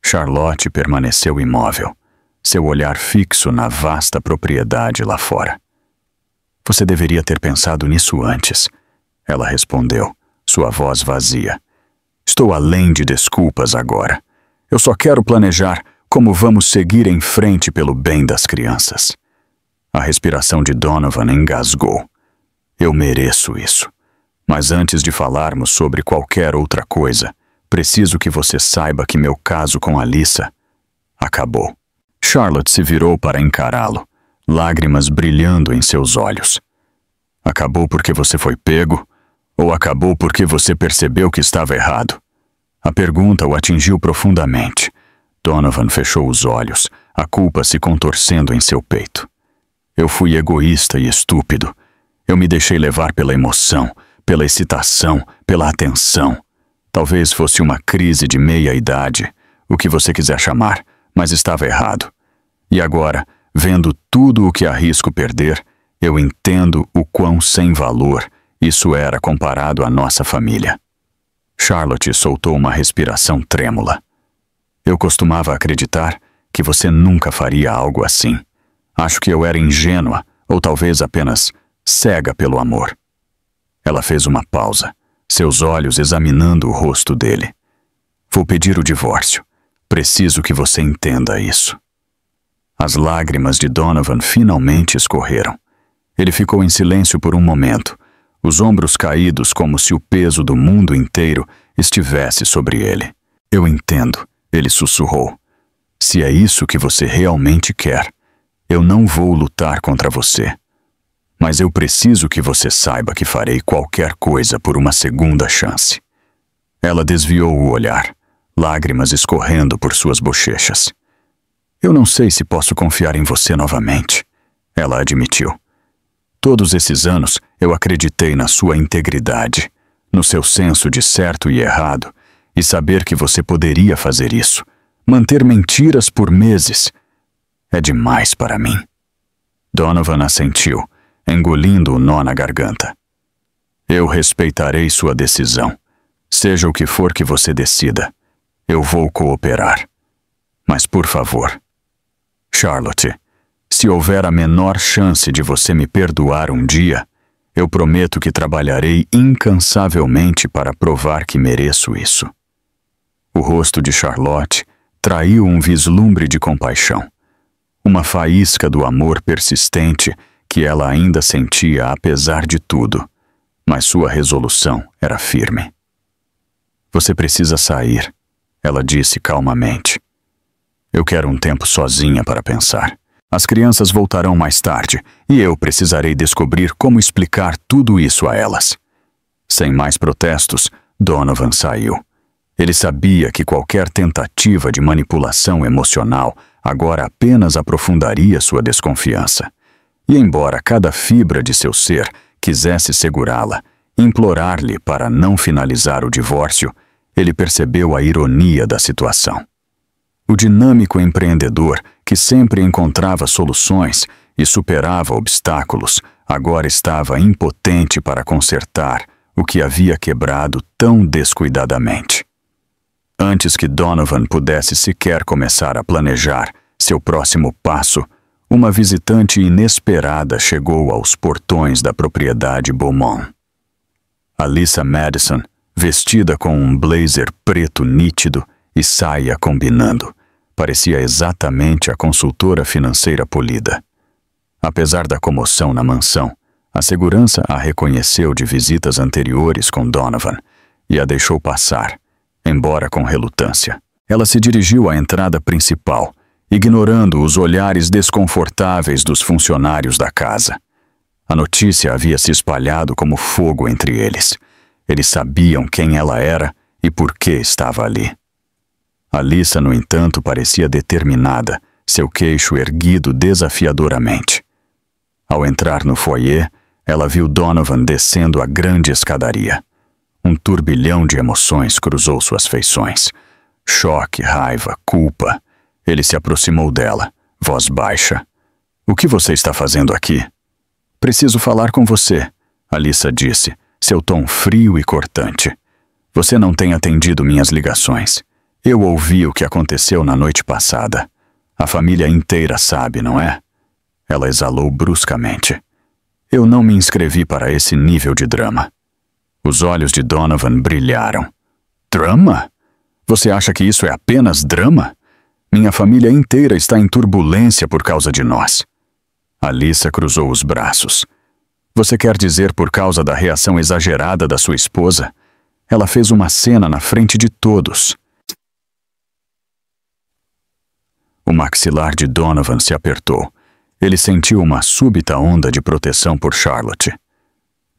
Charlotte permaneceu imóvel, seu olhar fixo na vasta propriedade lá fora. "Você deveria ter pensado nisso antes", ela respondeu, sua voz vazia. "Estou além de desculpas agora. Eu só quero planejar como vamos seguir em frente pelo bem das crianças." A respiração de Donovan engasgou. "Eu mereço isso. Mas antes de falarmos sobre qualquer outra coisa, preciso que você saiba que meu caso com Alyssa acabou." Charlotte se virou para encará-lo, lágrimas brilhando em seus olhos. "Acabou porque você foi pego? Ou acabou porque você percebeu que estava errado?" A pergunta o atingiu profundamente. Donovan fechou os olhos, a culpa se contorcendo em seu peito. "Eu fui egoísta e estúpido. Eu me deixei levar pela emoção, pela excitação, pela atenção. Talvez fosse uma crise de meia-idade, o que você quiser chamar, mas estava errado. E agora, vendo tudo o que arrisco perder, eu entendo o quão sem valor isso era comparado à nossa família." Charlotte soltou uma respiração trêmula. "Eu costumava acreditar que você nunca faria algo assim. Acho que eu era ingênua, ou talvez apenas cega pelo amor." Ela fez uma pausa, seus olhos examinando o rosto dele. "Vou pedir o divórcio. Preciso que você entenda isso." As lágrimas de Donovan finalmente escorreram. Ele ficou em silêncio por um momento, os ombros caídos como se o peso do mundo inteiro estivesse sobre ele. "Eu entendo", ele sussurrou. "Se é isso que você realmente quer, eu não vou lutar contra você. Mas eu preciso que você saiba que farei qualquer coisa por uma segunda chance." Ela desviou o olhar, lágrimas escorrendo por suas bochechas. "Eu não sei se posso confiar em você novamente", ela admitiu. "Todos esses anos eu acreditei na sua integridade, no seu senso de certo e errado, e saber que você poderia fazer isso, manter mentiras por meses, é demais para mim." Donovan assentiu, engolindo o nó na garganta. "Eu respeitarei sua decisão. Seja o que for que você decida, eu vou cooperar. Mas, por favor, Charlotte, se houver a menor chance de você me perdoar um dia, eu prometo que trabalharei incansavelmente para provar que mereço isso." O rosto de Charlotte traiu um vislumbre de compaixão, uma faísca do amor persistente que ela ainda sentia apesar de tudo, mas sua resolução era firme. "Você precisa sair", ela disse calmamente. "Eu quero um tempo sozinha para pensar." As crianças voltarão mais tarde e eu precisarei descobrir como explicar tudo isso a elas. Sem mais protestos, Donovan saiu. Ele sabia que qualquer tentativa de manipulação emocional agora apenas aprofundaria sua desconfiança. E embora cada fibra de seu ser quisesse segurá-la, implorar-lhe para não finalizar o divórcio, ele percebeu a ironia da situação. O dinâmico empreendedor, que sempre encontrava soluções e superava obstáculos, agora estava impotente para consertar o que havia quebrado tão descuidadamente. Antes que Donovan pudesse sequer começar a planejar seu próximo passo, uma visitante inesperada chegou aos portões da propriedade Beaumont. Alyssa Madison, vestida com um blazer preto nítido e saia combinando, parecia exatamente a consultora financeira polida. Apesar da comoção na mansão, a segurança a reconheceu de visitas anteriores com Donovan e a deixou passar, embora com relutância. Ela se dirigiu à entrada principal, ignorando os olhares desconfortáveis dos funcionários da casa. A notícia havia se espalhado como fogo entre eles. Eles sabiam quem ela era e por que estava ali. Alyssa, no entanto, parecia determinada, seu queixo erguido desafiadoramente. Ao entrar no foyer, ela viu Donovan descendo a grande escadaria. Um turbilhão de emoções cruzou suas feições. Choque, raiva, culpa. Ele se aproximou dela, voz baixa. "O que você está fazendo aqui?" "Preciso falar com você", Alyssa disse, seu tom frio e cortante. "Você não tem atendido minhas ligações. Eu ouvi o que aconteceu na noite passada. A família inteira sabe, não é?" Ela exalou bruscamente. "Eu não me inscrevi para esse nível de drama." Os olhos de Donovan brilharam. "Drama? Você acha que isso é apenas drama? Minha família inteira está em turbulência por causa de nós." Alyssa cruzou os braços. "Você quer dizer por causa da reação exagerada da sua esposa? Ela fez uma cena na frente de todos." O maxilar de Donovan se apertou. Ele sentiu uma súbita onda de proteção por Charlotte.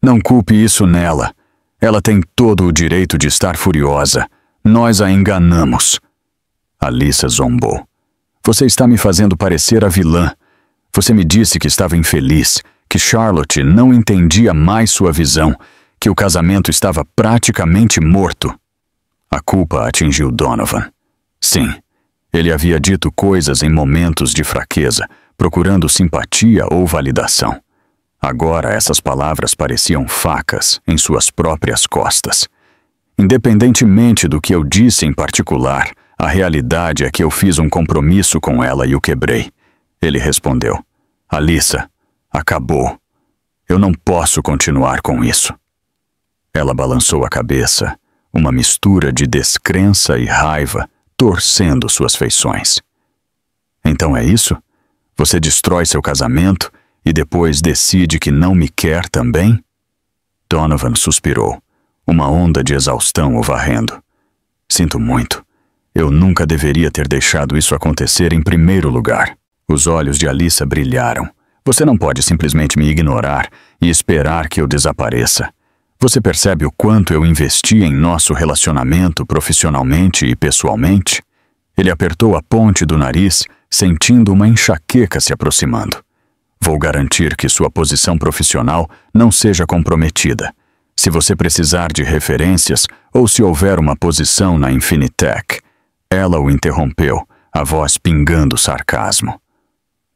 "Não culpe isso nela. Ela tem todo o direito de estar furiosa. Nós a enganamos." Alyssa zombou. "Você está me fazendo parecer a vilã. Você me disse que estava infeliz, que Charlotte não entendia mais sua visão, que o casamento estava praticamente morto." A culpa atingiu Donovan. Sim, ele havia dito coisas em momentos de fraqueza, procurando simpatia ou validação. Agora essas palavras pareciam facas em suas próprias costas. "Independentemente do que eu disse em particular, a realidade é que eu fiz um compromisso com ela e o quebrei." Ele respondeu. "Alyssa, acabou. Eu não posso continuar com isso." Ela balançou a cabeça, uma mistura de descrença e raiva torcendo suas feições. "Então é isso? Você destrói seu casamento e depois decide que não me quer também?" Donovan suspirou, uma onda de exaustão o varrendo. "Sinto muito. Eu nunca deveria ter deixado isso acontecer em primeiro lugar." Os olhos de Alyssa brilharam. "Você não pode simplesmente me ignorar e esperar que eu desapareça. Você percebe o quanto eu investi em nosso relacionamento profissionalmente e pessoalmente?" Ele apertou a ponte do nariz, sentindo uma enxaqueca se aproximando. "Vou garantir que sua posição profissional não seja comprometida. Se você precisar de referências ou se houver uma posição na Infinitec." Ela o interrompeu, a voz pingando sarcasmo.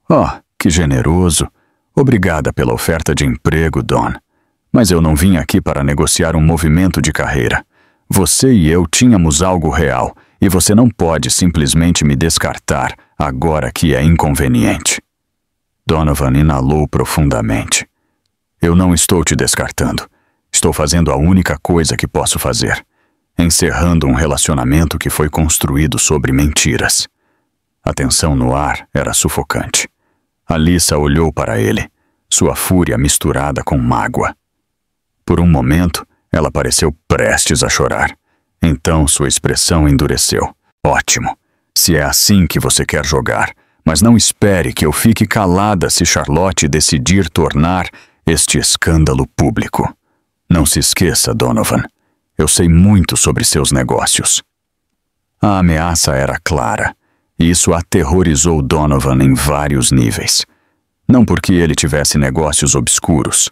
"Oh, que generoso. Obrigada pela oferta de emprego, Don. Mas eu não vim aqui para negociar um movimento de carreira. Você e eu tínhamos algo real, e você não pode simplesmente me descartar agora que é inconveniente." Donovan inalou profundamente. "Eu não estou te descartando. Estou fazendo a única coisa que posso fazer. Encerrando um relacionamento que foi construído sobre mentiras." A tensão no ar era sufocante. Alyssa olhou para ele, sua fúria misturada com mágoa. Por um momento, ela pareceu prestes a chorar. Então sua expressão endureceu. "Ótimo. Se é assim que você quer jogar, Mas não espere que eu fique calada se Charlotte decidir tornar este escândalo público. Não se esqueça, Donovan. Eu sei muito sobre seus negócios. A ameaça era clara, e isso aterrorizou Donovan em vários níveis. Não porque ele tivesse negócios obscuros.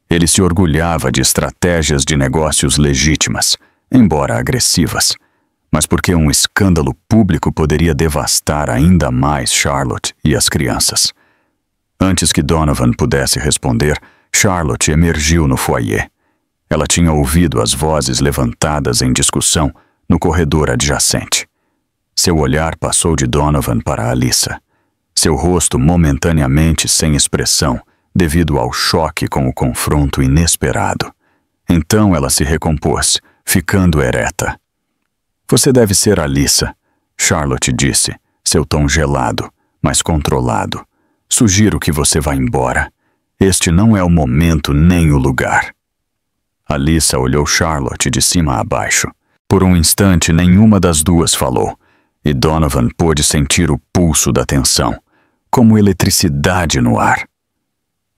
Ele se orgulhava de estratégias de negócios legítimas, embora agressivas, mas porque um escândalo público poderia devastar ainda mais Charlotte e as crianças. Antes que Donovan pudesse responder, Charlotte emergiu no foyer. Ela tinha ouvido as vozes levantadas em discussão no corredor adjacente. Seu olhar passou de Donovan para Alyssa. Seu rosto momentaneamente sem expressão, devido ao choque com o confronto inesperado. Então ela se recompôs, ficando ereta. Você deve ser Alyssa, Charlotte disse, seu tom gelado, mas controlado. Sugiro que você vá embora. Este não é o momento nem o lugar. Alyssa olhou Charlotte de cima a baixo. Por um instante, nenhuma das duas falou, e Donovan pôde sentir o pulso da tensão, como eletricidade no ar.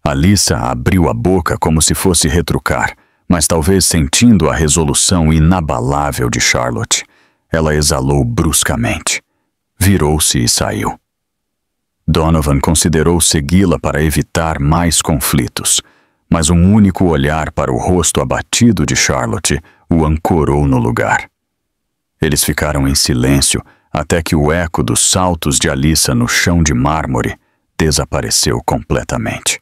Alyssa abriu a boca como se fosse retrucar, mas talvez sentindo a resolução inabalável de Charlotte, ela exalou bruscamente. Virou-se e saiu. Donovan considerou segui-la para evitar mais conflitos, mas um único olhar para o rosto abatido de Charlotte o ancorou no lugar. Eles ficaram em silêncio até que o eco dos saltos de Alyssa no chão de mármore desapareceu completamente.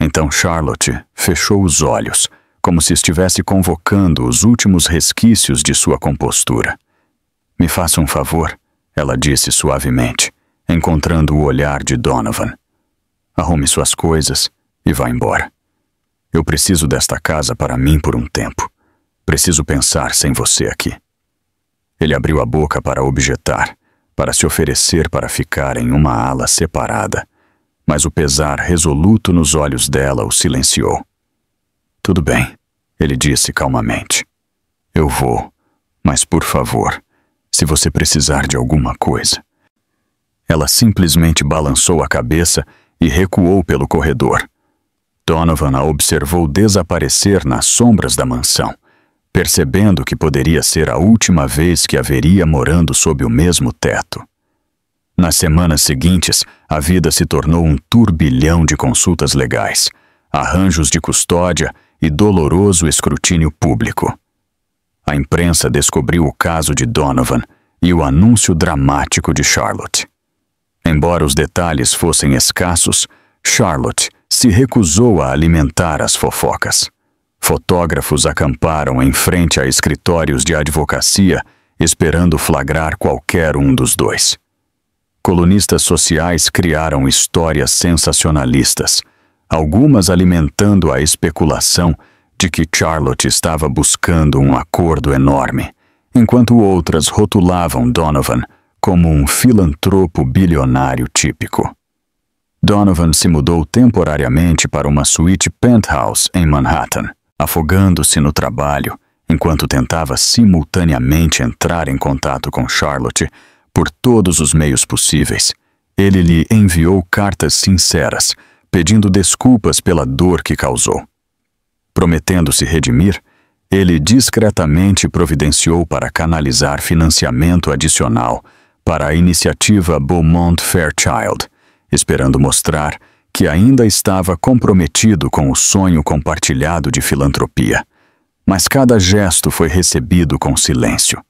Então Charlotte fechou os olhos, como se estivesse convocando os últimos resquícios de sua compostura. Me faça um favor, ela disse suavemente, encontrando o olhar de Donovan. Arrume suas coisas e vá embora. Eu preciso desta casa para mim por um tempo. Preciso pensar sem você aqui. Ele abriu a boca para objetar, para se oferecer para ficar em uma ala separada, mas o pesar resoluto nos olhos dela o silenciou. Tudo bem, ele disse calmamente. Eu vou, mas por favor, se você precisar de alguma coisa. Ela simplesmente balançou a cabeça e recuou pelo corredor. Donovan a observou desaparecer nas sombras da mansão, percebendo que poderia ser a última vez que a veria morando sob o mesmo teto. Nas semanas seguintes, a vida se tornou um turbilhão de consultas legais, arranjos de custódia e doloroso escrutínio público. A imprensa descobriu o caso de Donovan e o anúncio dramático de Charlotte. Embora os detalhes fossem escassos, Charlotte se recusou a alimentar as fofocas. Fotógrafos acamparam em frente a escritórios de advocacia, esperando flagrar qualquer um dos dois. Colunistas sociais criaram histórias sensacionalistas, algumas alimentando a especulação de que Charlotte estava buscando um acordo enorme, enquanto outras rotulavam Donovan como um filantropo bilionário típico. Donovan se mudou temporariamente para uma suíte penthouse em Manhattan, afogando-se no trabalho, enquanto tentava simultaneamente entrar em contato com Charlotte por todos os meios possíveis. Ele lhe enviou cartas sinceras, pedindo desculpas pela dor que causou. Prometendo se redimir, ele discretamente providenciou para canalizar financiamento adicional para a iniciativa Beaumont Fairchild, esperando mostrar que ainda estava comprometido com o sonho compartilhado de filantropia. Mas cada gesto foi recebido com silêncio.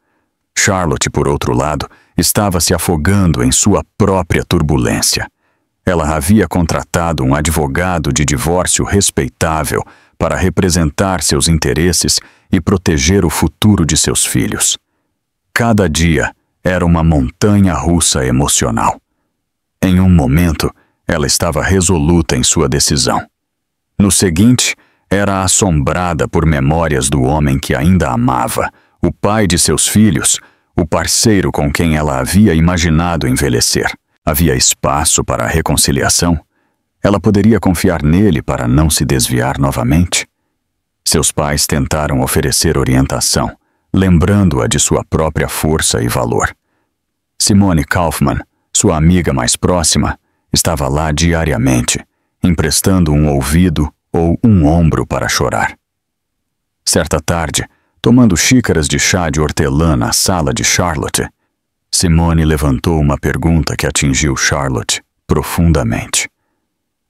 Charlotte, por outro lado, estava se afogando em sua própria turbulência. Ela havia contratado um advogado de divórcio respeitável para representar seus interesses e proteger o futuro de seus filhos. Cada dia era uma montanha-russa emocional. Em um momento, ela estava resoluta em sua decisão. No seguinte, era assombrada por memórias do homem que ainda amava, o pai de seus filhos, o parceiro com quem ela havia imaginado envelhecer. Havia espaço para a reconciliação? Ela poderia confiar nele para não se desviar novamente? Seus pais tentaram oferecer orientação, lembrando-a de sua própria força e valor. Simone Kaufman, sua amiga mais próxima, estava lá diariamente, emprestando um ouvido ou um ombro para chorar. Certa tarde, tomando xícaras de chá de hortelã na sala de Charlotte, Simone levantou uma pergunta que atingiu Charlotte profundamente.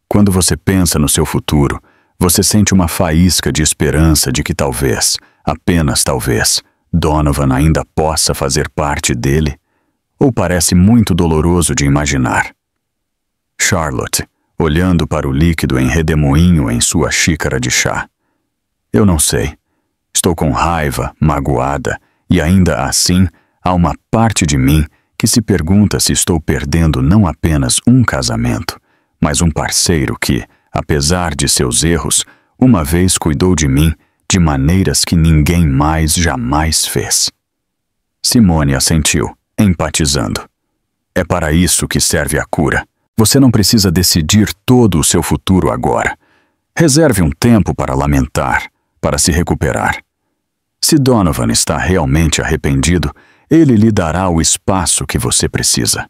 Quando você pensa no seu futuro, você sente uma faísca de esperança de que talvez, apenas talvez, Donovan ainda possa fazer parte dele? Ou parece muito doloroso de imaginar? Charlotte, olhando para o líquido em redemoinho em sua xícara de chá. Eu não sei. Estou com raiva, magoada, e ainda assim há uma parte de mim que se pergunta se estou perdendo não apenas um casamento, mas um parceiro que, apesar de seus erros, uma vez cuidou de mim de maneiras que ninguém mais jamais fez. Simone assentiu, empatizando. É para isso que serve a cura. Você não precisa decidir todo o seu futuro agora. Reserve um tempo para lamentar, para se recuperar. Se Donovan está realmente arrependido, ele lhe dará o espaço que você precisa.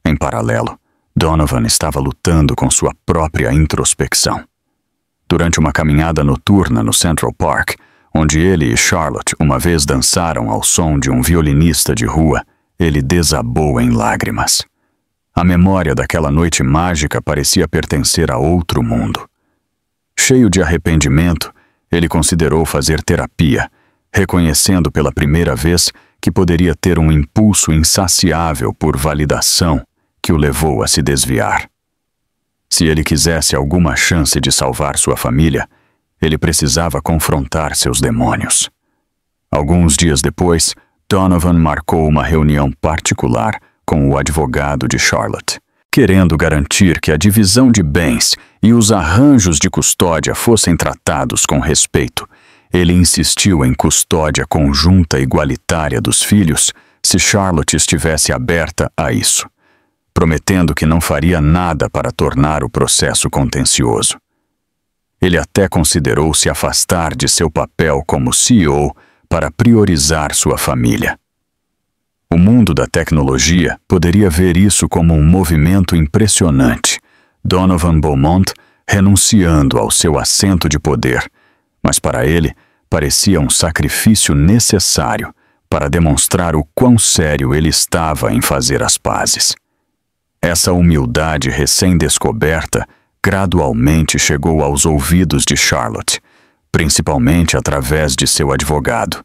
Em paralelo, Donovan estava lutando com sua própria introspecção. Durante uma caminhada noturna no Central Park, onde ele e Charlotte uma vez dançaram ao som de um violinista de rua, ele desabou em lágrimas. A memória daquela noite mágica parecia pertencer a outro mundo. Cheio de arrependimento, ele considerou fazer terapia, reconhecendo pela primeira vez que poderia ter um impulso insaciável por validação que o levou a se desviar. Se ele quisesse alguma chance de salvar sua família, ele precisava confrontar seus demônios. Alguns dias depois, Donovan marcou uma reunião particular com o advogado de Charlotte, querendo garantir que a divisão de bens e os arranjos de custódia fossem tratados com respeito. Ele insistiu em custódia conjunta igualitária dos filhos se Charlotte estivesse aberta a isso, prometendo que não faria nada para tornar o processo contencioso. Ele até considerou se afastar de seu papel como CEO para priorizar sua família. O mundo da tecnologia poderia ver isso como um movimento impressionante. Donovan Beaumont renunciando ao seu assento de poder, mas para ele parecia um sacrifício necessário para demonstrar o quão sério ele estava em fazer as pazes. Essa humildade recém-descoberta gradualmente chegou aos ouvidos de Charlotte, principalmente através de seu advogado.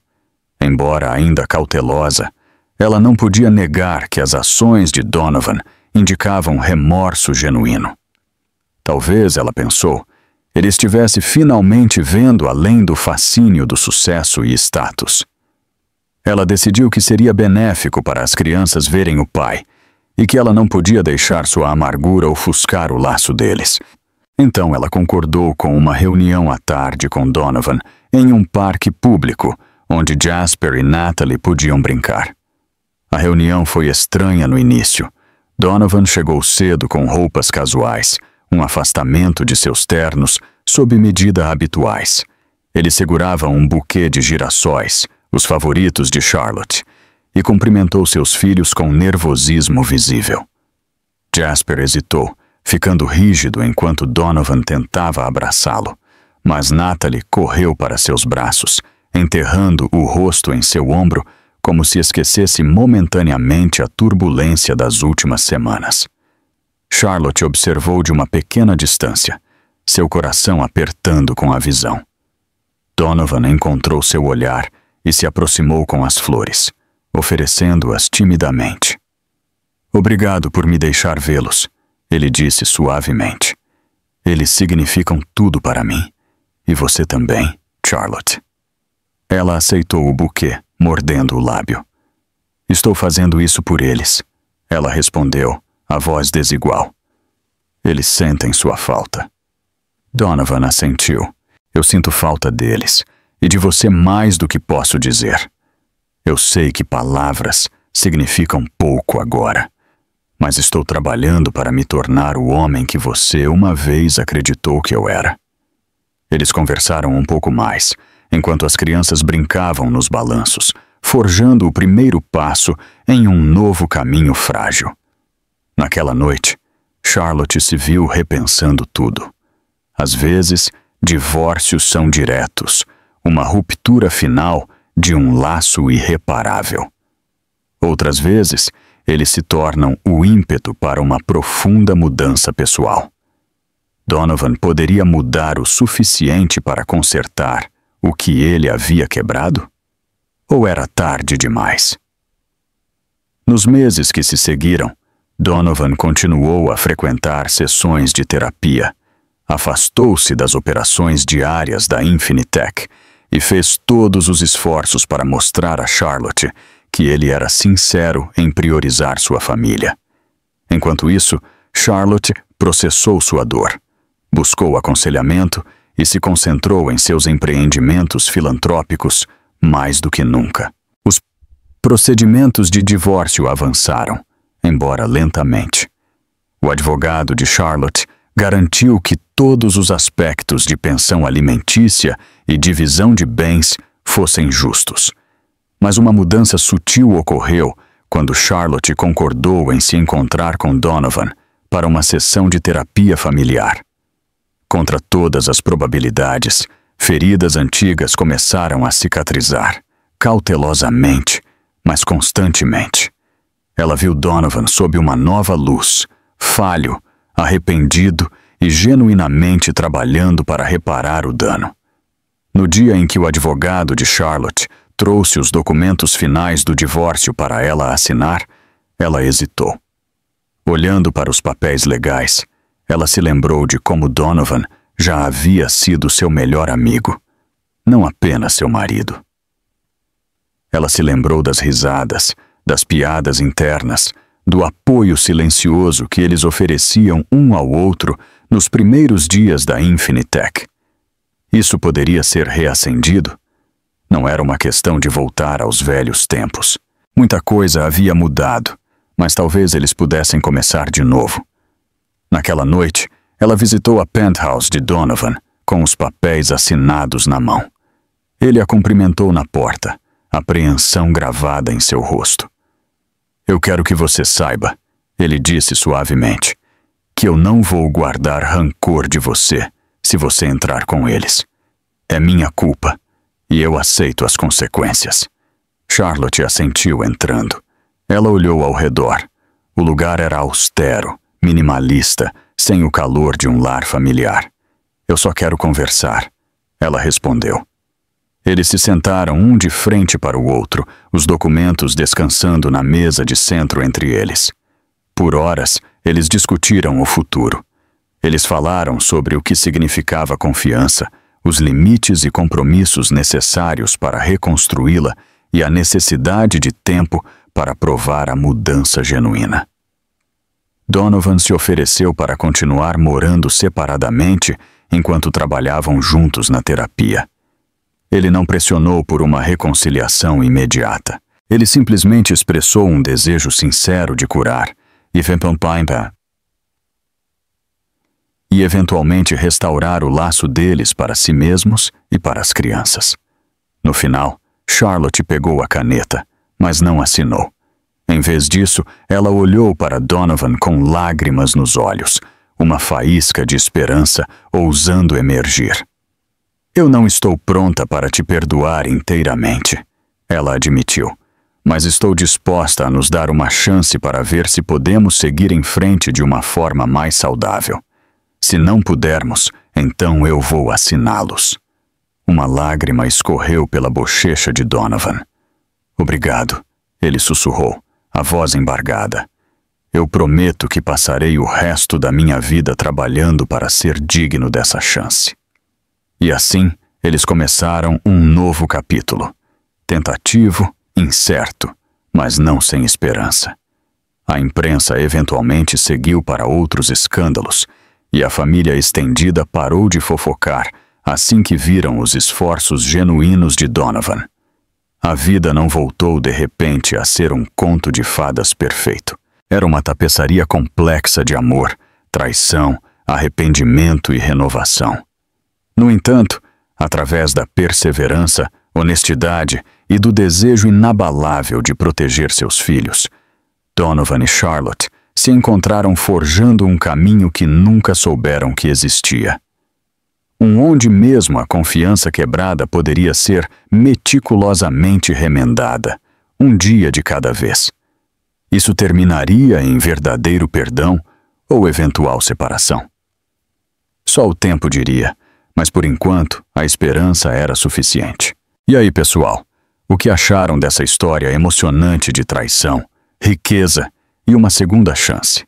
Embora ainda cautelosa, ela não podia negar que as ações de Donovan indicavam remorso genuíno. Talvez, ela pensou, ele estivesse finalmente vendo além do fascínio do sucesso e status. Ela decidiu que seria benéfico para as crianças verem o pai, e que ela não podia deixar sua amargura ofuscar o laço deles. Então ela concordou com uma reunião à tarde com Donovan em um parque público, onde Jasper e Natalie podiam brincar. A reunião foi estranha no início. Donovan chegou cedo com roupas casuais, um afastamento de seus ternos sob medida habituais. Ele segurava um buquê de girassóis, os favoritos de Charlotte, e cumprimentou seus filhos com nervosismo visível. Jasper hesitou, ficando rígido enquanto Donovan tentava abraçá-lo, mas Natalie correu para seus braços, enterrando o rosto em seu ombro como se esquecesse momentaneamente a turbulência das últimas semanas. Charlotte observou de uma pequena distância, seu coração apertando com a visão. Donovan encontrou seu olhar e se aproximou com as flores, oferecendo-as timidamente. "Obrigado por me deixar vê-los", ele disse suavemente. "Eles significam tudo para mim. E você também, Charlotte." Ela aceitou o buquê, mordendo o lábio. "Estou fazendo isso por eles", ela respondeu, a voz desigual. "Eles sentem sua falta." Donovan assentiu. "Eu sinto falta deles, e de você mais do que posso dizer. Eu sei que palavras significam pouco agora, mas estou trabalhando para me tornar o homem que você uma vez acreditou que eu era." Eles conversaram um pouco mais, enquanto as crianças brincavam nos balanços, forjando o primeiro passo em um novo caminho frágil. Naquela noite, Charlotte se viu repensando tudo. Às vezes, divórcios são diretos, uma ruptura final de um laço irreparável. Outras vezes, eles se tornam o ímpeto para uma profunda mudança pessoal. Donovan poderia mudar o suficiente para consertar o que ele havia quebrado? Ou era tarde demais? Nos meses que se seguiram, Donovan continuou a frequentar sessões de terapia, afastou-se das operações diárias da Infinitec e fez todos os esforços para mostrar a Charlotte que ele era sincero em priorizar sua família. Enquanto isso, Charlotte processou sua dor, buscou aconselhamento e se concentrou em seus empreendimentos filantrópicos mais do que nunca. Os procedimentos de divórcio avançaram, embora lentamente. O advogado de Charlotte garantiu que todos os aspectos de pensão alimentícia e divisão de bens fossem justos. Mas uma mudança sutil ocorreu quando Charlotte concordou em se encontrar com Donovan para uma sessão de terapia familiar. Contra todas as probabilidades, feridas antigas começaram a cicatrizar, cautelosamente, mas constantemente. Ela viu Donovan sob uma nova luz, falho, arrependido e genuinamente trabalhando para reparar o dano. No dia em que o advogado de Charlotte trouxe os documentos finais do divórcio para ela assinar, ela hesitou. Olhando para os papéis legais, ela se lembrou de como Donovan já havia sido seu melhor amigo, não apenas seu marido. Ela se lembrou das risadas, das piadas internas, do apoio silencioso que eles ofereciam um ao outro nos primeiros dias da Infinitec. Isso poderia ser reacendido? Não era uma questão de voltar aos velhos tempos. Muita coisa havia mudado, mas talvez eles pudessem começar de novo. Naquela noite, ela visitou a penthouse de Donovan, com os papéis assinados na mão. Ele a cumprimentou na porta, apreensão gravada em seu rosto. "Eu quero que você saiba", ele disse suavemente, "que eu não vou guardar rancor de você se você entrar com eles. É minha culpa, e eu aceito as consequências." Charlotte assentiu entrando. Ela olhou ao redor. O lugar era austero, minimalista, sem o calor de um lar familiar. "Eu só quero conversar", ela respondeu. Eles se sentaram um de frente para o outro, os documentos descansando na mesa de centro entre eles. Por horas, eles discutiram o futuro. Eles falaram sobre o que significava confiança, os limites e compromissos necessários para reconstruí-la e a necessidade de tempo para provar a mudança genuína. Donovan se ofereceu para continuar morando separadamente enquanto trabalhavam juntos na terapia. Ele não pressionou por uma reconciliação imediata. Ele simplesmente expressou um desejo sincero de curar e eventualmente restaurar o laço deles para si mesmos e para as crianças. No final, Charlotte pegou a caneta, mas não assinou. Em vez disso, ela olhou para Donovan com lágrimas nos olhos, uma faísca de esperança ousando emergir. "Eu não estou pronta para te perdoar inteiramente", ela admitiu, "mas estou disposta a nos dar uma chance para ver se podemos seguir em frente de uma forma mais saudável. Se não pudermos, então eu vou assiná-los." Uma lágrima escorreu pela bochecha de Donovan. "Obrigado", ele sussurrou, a voz embargada. "Eu prometo que passarei o resto da minha vida trabalhando para ser digno dessa chance." E assim, eles começaram um novo capítulo. Tentativo, incerto, mas não sem esperança. A imprensa eventualmente seguiu para outros escândalos, e a família estendida parou de fofocar assim que viram os esforços genuínos de Donovan. A vida não voltou de repente a ser um conto de fadas perfeito. Era uma tapeçaria complexa de amor, traição, arrependimento e renovação. No entanto, através da perseverança, honestidade e do desejo inabalável de proteger seus filhos, Donovan e Charlotte se encontraram forjando um caminho que nunca souberam que existia. Onde mesmo a confiança quebrada poderia ser meticulosamente remendada, um dia de cada vez. Isso terminaria em verdadeiro perdão ou eventual separação? Só o tempo diria, mas por enquanto a esperança era suficiente. E aí, pessoal, o que acharam dessa história emocionante de traição, riqueza e uma segunda chance?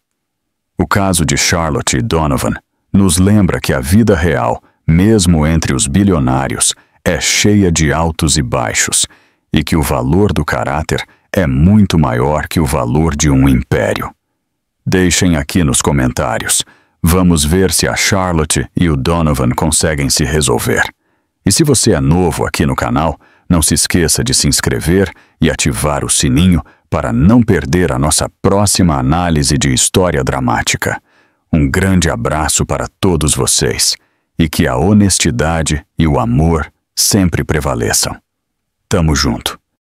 O caso de Charlotte e Donovan nos lembra que a vida real, mesmo entre os bilionários, é cheia de altos e baixos, e que o valor do caráter é muito maior que o valor de um império. Deixem aqui nos comentários. Vamos ver se a Charlotte e o Donovan conseguem se resolver. E se você é novo aqui no canal, não se esqueça de se inscrever e ativar o sininho para não perder a nossa próxima análise de história dramática. Um grande abraço para todos vocês e que a honestidade e o amor sempre prevaleçam. Tamo junto.